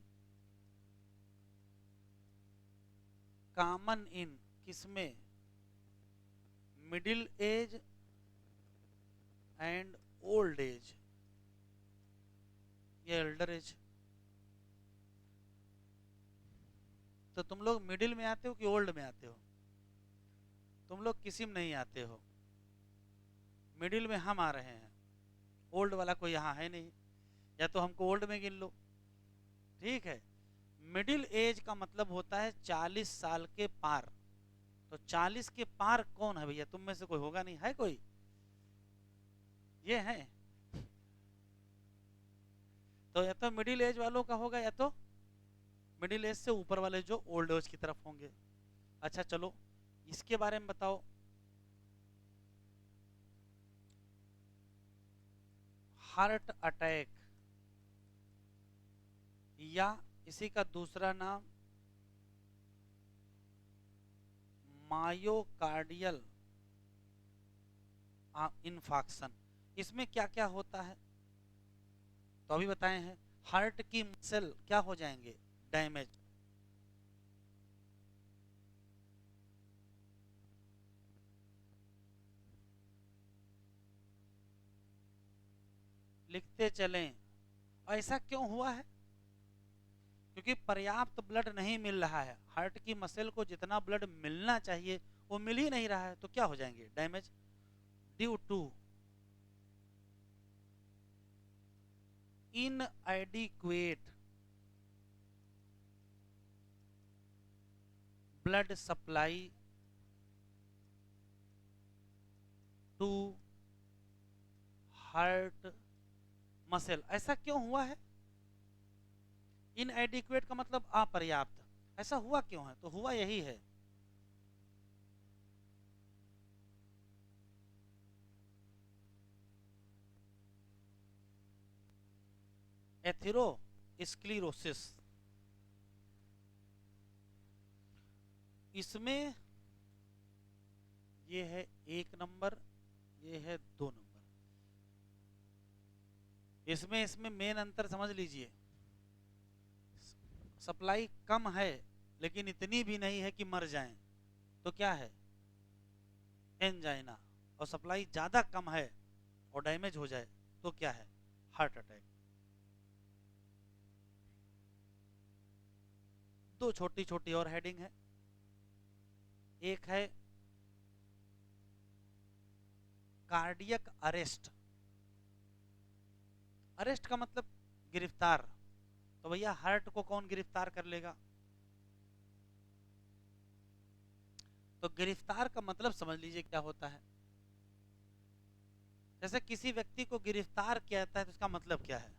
A: कॉमन इन किसमें? Middle age and old age या एल्डर एज। तो तुम लोग मिडिल में आते हो कि ओल्ड में आते हो? तुम लोग किसी में नहीं आते हो। मिडिल में हम आ रहे हैं, ओल्ड वाला कोई यहाँ है नहीं, या तो हमको ओल्ड में गिन लो। ठीक है। मिडिल एज का मतलब होता है 40 साल के पार। तो 40 के पार कौन है भैया? तुम में से कोई होगा नहीं, है कोई? ये है। तो या तो मिडिल एज वालों का होगा, या तो मिडिल एज से ऊपर वाले जो ओल्ड एज की तरफ होंगे। अच्छा चलो, इसके बारे में बताओ। हार्ट अटैक, या इसी का दूसरा नाम मायोकार्डियल इन्फाक्शन। इसमें क्या क्या होता है? तो अभी बताए हैं, हार्ट की मसल क्या हो जाएंगे? डैमेज। लिखते चलें। ऐसा क्यों हुआ है? क्योंकि पर्याप्त ब्लड नहीं मिल रहा है। हार्ट की मसल को जितना ब्लड मिलना चाहिए वो मिल ही नहीं रहा है। तो क्या हो जाएंगे? Damage, due to inadequate blood supply to heart muscle. ऐसा क्यों हुआ है? इनएडिक्वेट का मतलब अपर्याप्त। ऐसा हुआ क्यों है? तो हुआ यही है, एथेरोस्क्लेरोसिस। इसमें ये है 1 नंबर, ये है 2 नंबर। इसमें मेन अंतर समझ लीजिए, सप्लाई कम है लेकिन इतनी भी नहीं है कि मर जाएं, तो क्या है, एंजाइना। और सप्लाई ज्यादा कम है और डैमेज हो जाए तो क्या है, हार्ट अटैक। दो छोटी छोटी और हेडिंग है। एक है कार्डियक अरेस्ट। अरेस्ट का मतलब गिरफ्तार, तो भैया हार्ट को कौन गिरफ्तार कर लेगा। तो गिरफ्तार का मतलब समझ लीजिए क्या होता है। जैसे किसी व्यक्ति को गिरफ्तार किया जाता है तो उसका मतलब क्या है,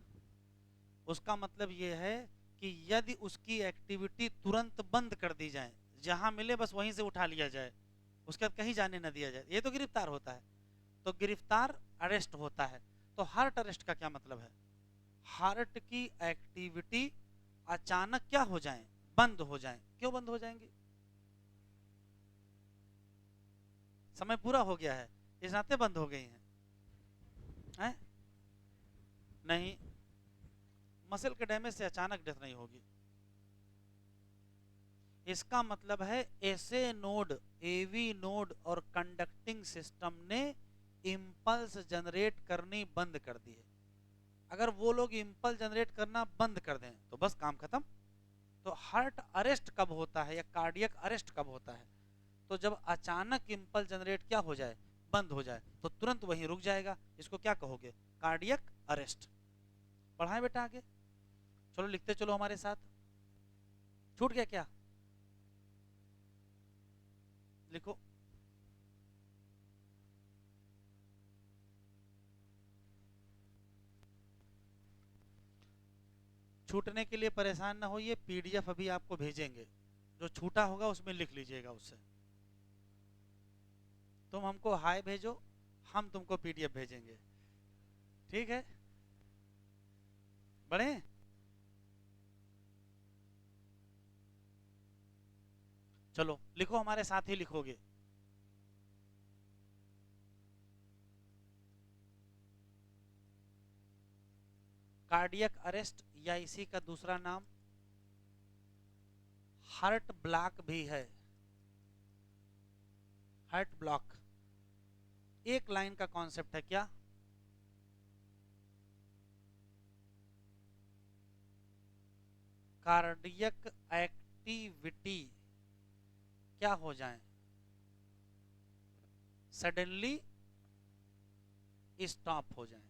A: उसका मतलब यह है कि यदि उसकी एक्टिविटी तुरंत बंद कर दी जाए, जहां मिले बस वहीं से उठा लिया जाए, उसके बाद कहीं जाने न दिया जाए, ये तो गिरफ्तार होता है। तो गिरफ्तार अरेस्ट होता है। तो हार्ट अरेस्ट का क्या मतलब है, हार्ट की एक्टिविटी अचानक क्या हो जाए, बंद हो जाए। क्यों बंद हो जाएंगी, समय पूरा हो गया है इस नाते बंद हो गई हैं? नहीं, मसल के डैमेज से अचानक डेथ नहीं होगी। इसका मतलब है ऐसे नोड, एवी नोड और कंडक्टिंग सिस्टम ने इंपल्स जनरेट करनी बंद कर दी है। अगर वो लोग इंपल्स जनरेट करना बंद कर दें तो बस काम खत्म। तो हार्ट अरेस्ट कब होता है या कार्डियक अरेस्ट कब होता है, तो जब अचानक इंपल्स जनरेट क्या हो जाए, बंद हो जाए, तो तुरंत वहीं रुक जाएगा। इसको क्या कहोगे, कार्डियक अरेस्ट। पढ़ाएं बेटा आगे, चलो लिखते चलो हमारे साथ। छूट गया क्या, लिखो। छूटने के लिए परेशान ना होइए, पीडीएफ अभी आपको भेजेंगे, जो छूटा होगा उसमें लिख लीजिएगा उससे। तुम हमको हाय भेजो, हम तुमको पीडीएफ भेजेंगे, ठीक है। बढ़े, चलो लिखो, हमारे साथ ही लिखोगे। कार्डियक अरेस्ट या इसी का दूसरा नाम हार्ट ब्लॉक भी है। हार्ट ब्लॉक एक लाइन का कॉन्सेप्ट है, क्या, कार्डियक एक्टिविटी क्या हो जाए, सडनली स्टॉप हो जाए,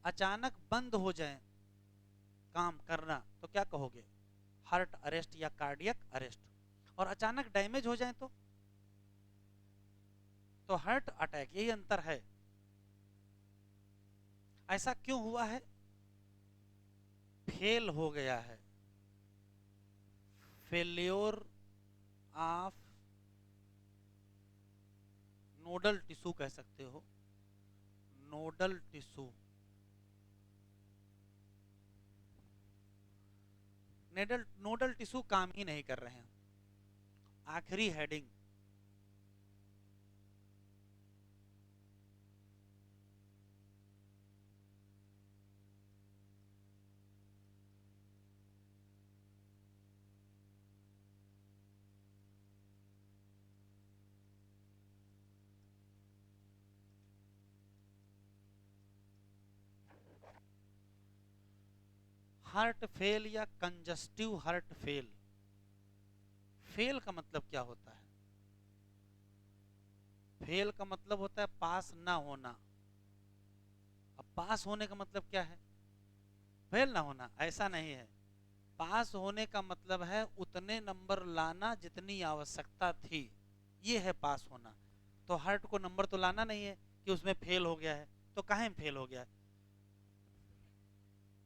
A: अचानक बंद हो जाए काम करना, तो क्या कहोगे, हार्ट अरेस्ट या कार्डियक अरेस्ट। और अचानक डैमेज हो जाए तो हार्ट अटैक, यही अंतर है। ऐसा क्यों हुआ है, फेल हो गया है, फेल्योर ऑफ नोडल टिश्यू कह सकते हो, नोडल टिश्यू। नोडल टिश्यू काम ही नहीं कर रहे हैं। आखिरी हेडिंग, हार्ट फेल या कंजस्टिव हार्ट फेल। फेल का मतलब क्या होता है, फेल का मतलब होता है पास ना होना। अब पास होने का मतलब क्या है, फेल ना होना, ऐसा नहीं है। पास होने का मतलब है उतने नंबर लाना जितनी आवश्यकता थी, ये है पास होना। तो हार्ट को नंबर तो लाना नहीं है कि उसमें फेल हो गया है, तो कहाँ फेल हो गया है,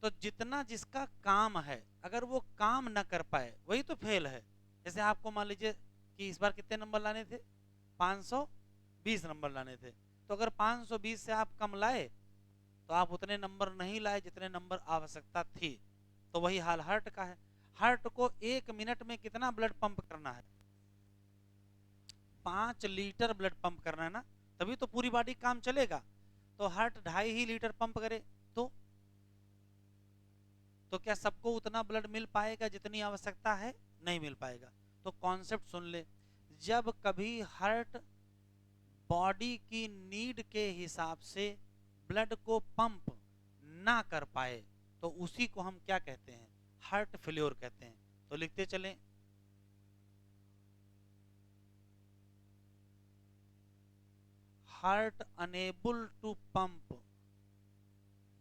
A: तो जितना जिसका काम है अगर वो काम ना कर पाए वही तो फेल है। जैसे आपको मान लीजिए कि इस बार कितने नंबर लाने थे, 520 नंबर लाने थे, तो अगर 520 से आप कम लाए तो आप उतने नंबर नहीं लाए जितने नंबर आवश्यकता थी। तो वही हाल हार्ट का है। हार्ट को 1 मिनट में कितना ब्लड पंप करना है? 5 लीटर ब्लड पंप करना है ना, तभी तो पूरी बॉडी काम चलेगा। तो हार्ट 2.5 ही लीटर पंप करे तो क्या सबको उतना ब्लड मिल पाएगा जितनी आवश्यकता है? नहीं मिल पाएगा। तो कॉन्सेप्ट सुन ले, जब कभी हार्ट बॉडी की नीड के हिसाब से ब्लड को पंप ना कर पाए तो उसी को हम क्या कहते हैं? हार्ट फेल्योर कहते हैं। तो लिखते चलें, heart unable to pump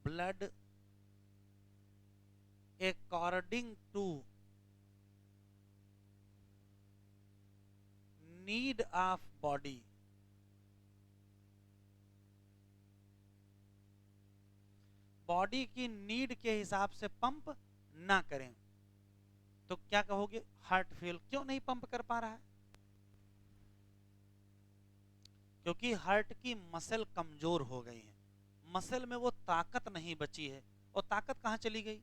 A: blood according to need of body। Body की नीड के हिसाब से पंप ना करें तो क्या कहोगे? Heart fail. क्यों नहीं पंप कर पा रहा है? क्योंकि हार्ट की मसल कमजोर हो गई है, मसल में वो ताकत नहीं बची है। और ताकत कहां चली गई?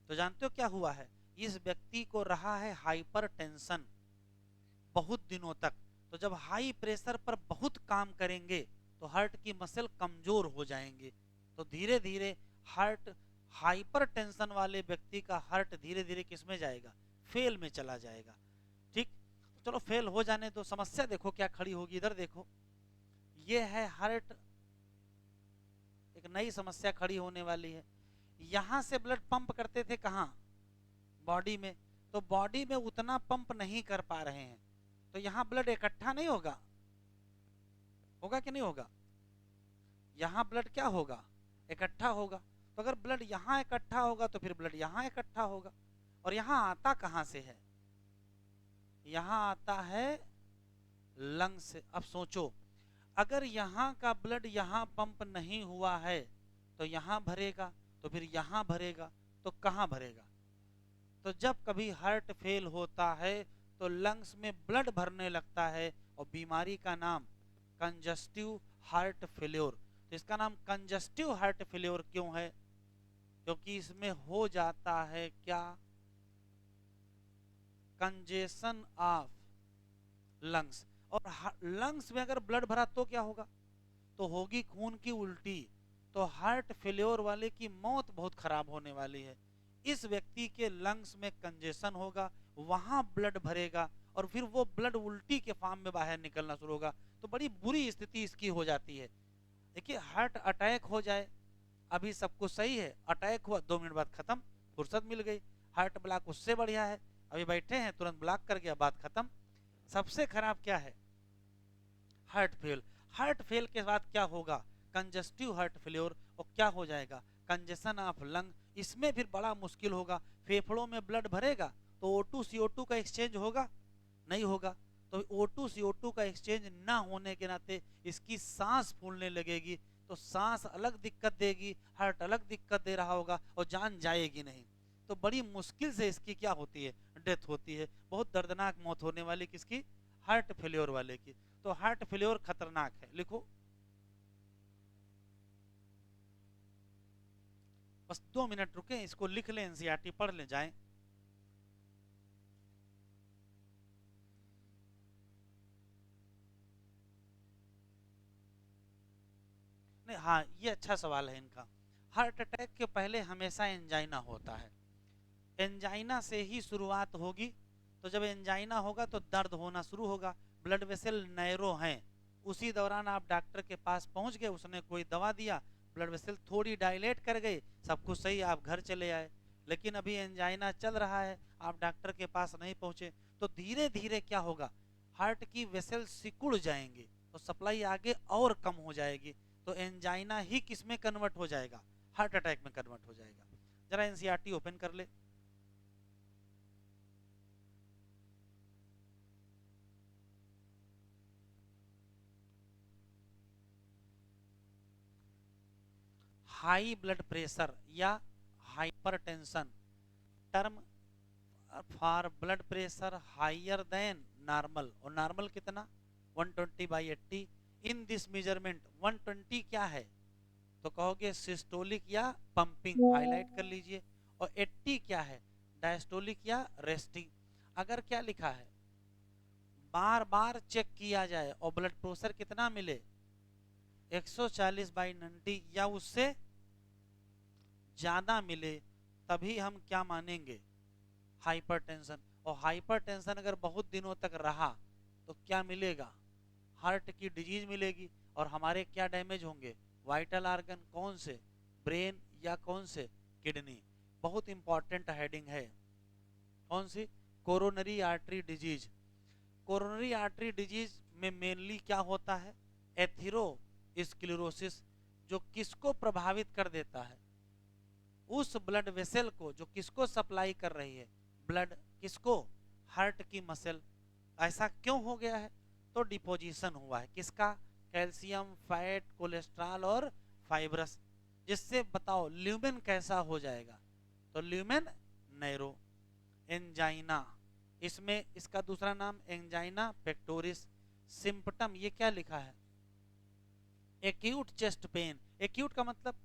A: तो जानते हो क्या हुआ है? इस व्यक्ति को रहा है हाइपर टेंशन बहुत दिनों तक। तो जब हाई प्रेशर पर बहुत काम करेंगे तो हार्ट की मसल कमजोर हो जाएंगे। तो धीरे धीरे हार्ट, हाइपर टेंशन वाले व्यक्ति का हार्ट धीरे धीरे किस में जाएगा? फेल में चला जाएगा। ठीक, तो चलो फेल हो जाने दो। समस्या देखो क्या खड़ी होगी, इधर देखो, ये है हार्ट, एक नई समस्या खड़ी होने वाली है। यहां से ब्लड पंप करते थे कहां? बॉडी में। तो बॉडी में उतना पंप नहीं कर पा रहे हैं तो यहां ब्लड इकट्ठा नहीं होगा, होगा कि नहीं होगा? यहां ब्लड क्या होगा? इकट्ठा होगा। तो अगर ब्लड यहां इकट्ठा होगा तो फिर ब्लड यहां इकट्ठा होगा। और यहां आता कहां से है? यहां आता है लंग्स से। अब सोचो, अगर यहां का ब्लड यहां पंप नहीं हुआ है तो यहां भरेगा, तो फिर यहां भरेगा, तो कहां भरेगा? तो जब कभी हार्ट फेल होता है तो लंग्स में ब्लड भरने लगता है और बीमारी का नाम कंजस्टिव हार्ट फेल्योर। तो इसका नाम कंजस्टिव हार्ट फेल्योर क्यों है? क्योंकि इसमें हो जाता है क्या? Congestion of lungs. और लंग्स में अगर ब्लड भरा तो क्या होगा? तो होगी खून की उल्टी। तो हार्ट फेल्योर वाले की मौत बहुत खराब होने वाली है। इस व्यक्ति के लंग्स में कंजेशन होगा, वहां ब्लड भरेगा और फिर वो ब्लड उल्टी के फॉर्म में बाहर निकलना शुरू होगा। तो बड़ी बुरी स्थिति इसकी हो जाती है। देखिए, हार्ट अटैक हो जाए, अभी सब कुछ सही है, अटैक हुआ 2 मिनट बाद खत्म, फुर्सत मिल गई। हार्ट ब्लॉक उससे बढ़िया है, अभी बैठे हैं तुरंत ब्लॉक कर गया, बात खत्म। सबसे खराब क्या है? Heart fail. हार्ट फेल के बाद क्या होगा? Congestive heart failure. और क्या हो जाएगा? Congestion of lung. इसमें फिर बड़ा मुश्किल होगा। फेफड़ों में ब्लड भरेगा तो O2 CO2 का एक्सचेंज होगा? नहीं होगा। तो O2 CO2 का एक्सचेंज ना होने के नाते इसकी सांस फूलने लगेगी। तो सांस अलग दिक्कत देगी, हार्ट अलग दिक्कत दे रहा होगा और जान जाएगी नहीं। तो बड़ी मुश्किल से इसकी क्या होती है? डेथ होती है। बहुत दर्दनाक मौत होने वाली किसकी? हार्ट फेल्योर वाले की। तो हार्ट फेल्योर खतरनाक है, लिखो। बस 2 मिनट रुके, इसको लिख लें, एनसीईआरटी पढ़ ले जाएं। नहीं, हाँ, ये अच्छा सवाल है इनका। हार्ट अटैक के पहले हमेशा एंजाइना होता है, एंजाइना से ही शुरुआत होगी। तो जब एंजाइना होगा तो दर्द होना शुरू होगा, ब्लड वेसल नैरो हैं। उसी दौरान आप डॉक्टर के पास पहुंच गए, उसने कोई दवा दिया, ब्लड वेसल थोड़ी डायलेट कर गई, सब कुछ सही, आप घर चले आए। लेकिन अभी एंजाइना चल रहा है, आप डॉक्टर के पास नहीं पहुंचे। तो धीरे धीरे क्या होगा? हार्ट की वेसल सिकुड़ जाएंगे तो सप्लाई आगे और कम हो जाएगी। तो एंजाइना ही किस में कन्वर्ट हो जाएगा? हार्ट अटैक में कन्वर्ट हो जाएगा। जरा एनसीईआरटी ओपन कर ले। हाई ब्लड प्रेशर या hypertension, term for blood pressure higher than normal. और नॉर्मल कितना? 120/80। इन दिस मेजरमेंट 120 क्या है? तो कहोगे सिस्टोलिक या पंपिंग, हाईलाइट कर लीजिए। और 80 क्या है, डायस्टोलिक या रेस्टिंग। अगर क्या लिखा है, बार बार चेक किया जाए और ब्लड प्रेशर कितना मिले, 140/90 या उससे ज्यादा मिले, तभी हम क्या मानेंगे, हाइपरटेंशन। और हाइपरटेंशन अगर बहुत दिनों तक रहा तो क्या मिलेगा, हार्ट की डिजीज मिलेगी। और हमारे क्या डैमेज होंगे, वाइटल ऑर्गन, कौन से, ब्रेन या कौन से, किडनी। बहुत इंपॉर्टेंट हेडिंग है, कौन सी, coronary artery disease. Coronary artery disease में मेनली क्या होता है, एथेरोस्क्लेरोसिस, जो किसको प्रभावित कर देता है, उस ब्लड वेसल को जो किसको सप्लाई कर रही है ब्लड, किसको, हार्ट की मसल। ऐसा क्यों हो गया है, तो डिपोजिशन हुआ है किसका, कैल्शियम, फैट, कोलेस्ट्रॉल और फाइब्रस। जिससे बताओ ल्यूमेन कैसा हो जाएगा, तो ल्यूमेन नैरो। एंजाइना, इसमें इसका दूसरा नाम एंजाइना पेक्टोरिस। सिम्पटम ये क्या लिखा है, एक्यूट चेस्ट पेन। एक्यूट का मतलब,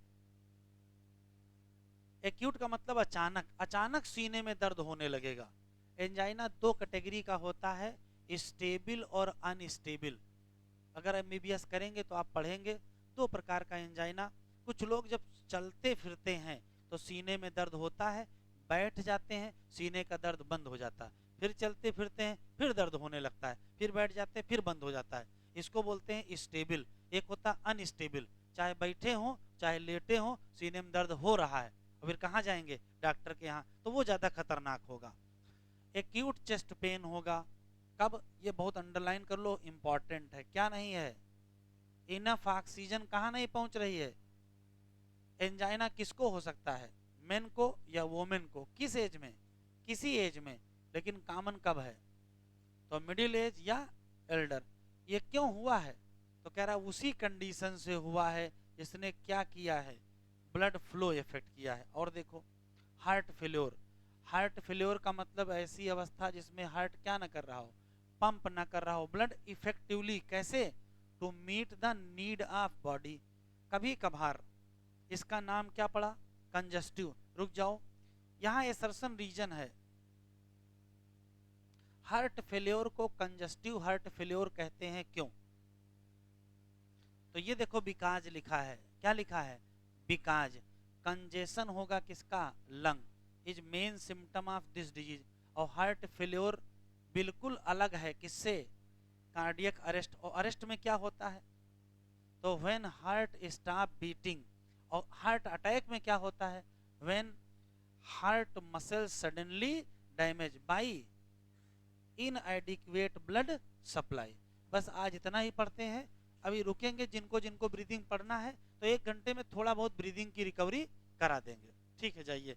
A: एक्यूट का मतलब अचानक, अचानक सीने में दर्द होने लगेगा। एंजाइना दो कैटेगरी का होता है, स्टेबल और अनस्टेबल। अगर एमबीबीएस करेंगे तो आप पढ़ेंगे दो प्रकार का एंजाइना। कुछ लोग जब चलते फिरते हैं तो सीने में दर्द होता है, बैठ जाते हैं सीने का दर्द बंद हो जाता है, फिर चलते फिरते हैं फिर दर्द होने लगता है, फिर बैठ जाते हैं फिर बंद हो जाता है। इसको बोलते हैं स्टेबल। एक होता है अनस्टेबल, चाहे बैठे हो चाहे लेटे हो सीने में दर्द हो रहा है, और फिर कहाँ जाएंगे, डॉक्टर के यहाँ, तो वो ज्यादा खतरनाक होगा। एक्यूट चेस्ट पेन होगा कब, ये बहुत अंडरलाइन कर लो, इंपॉर्टेंट है। क्या नहीं है, इनफ ऑक्सीजन कहाँ नहीं पहुंच रही है। एंजाइना किसको हो सकता है, मेन को या वोमेन को, किस एज में, किसी एज में, लेकिन कॉमन कब है, तो मिडिल एज या एल्डर। ये क्यों हुआ है, तो कह रहा उसी कंडीशन से हुआ है जिसने क्या किया है, ब्लड फ्लो इफेक्ट किया है। और देखो हार्ट फेल्योर, हार्ट फेल्योर का मतलब ऐसी अवस्था जिसमें हार्ट क्या ना कर रहा हो, पंप ना कर रहा हो ब्लड इफेक्टिवली, कैसे, to meet the need of body. कभी कभार इसका नाम क्या पड़ा, कंजस्टिव। रुक जाओ, यहाँ एसर्शन रीजन है, हार्ट फेल्योर को कंजस्टिव हार्ट फेल्योर कहते हैं, क्यों, तो ये देखो बिकाज लिखा है, क्या लिखा है, बिकाज कंजेशन होगा किसका, lung, is main symptom of this disease. और हार्ट फेल्योर बिल्कुल अलग है किससे, कार्डियक अरेस्ट। और अरेस्ट में क्या होता है, तो व्हेन हार्ट स्टॉप बीटिंग। और हार्ट अटैक में क्या होता है, when heart muscle suddenly damage by इनएडिक्वेट blood supply. बस आज इतना ही पढ़ते हैं, अभी रुकेंगे, जिनको जिनको ब्रीदिंग पढ़ना है तो 1 घंटे में थोड़ा बहुत ब्रीदिंग की रिकवरी करा देंगे। ठीक है, जाइए।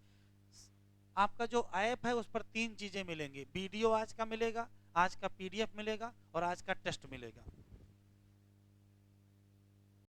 A: आपका जो ऐप है उस पर 3 चीजें मिलेंगी, वीडियो आज का मिलेगा, आज का पीडीएफ मिलेगा और आज का टेस्ट मिलेगा।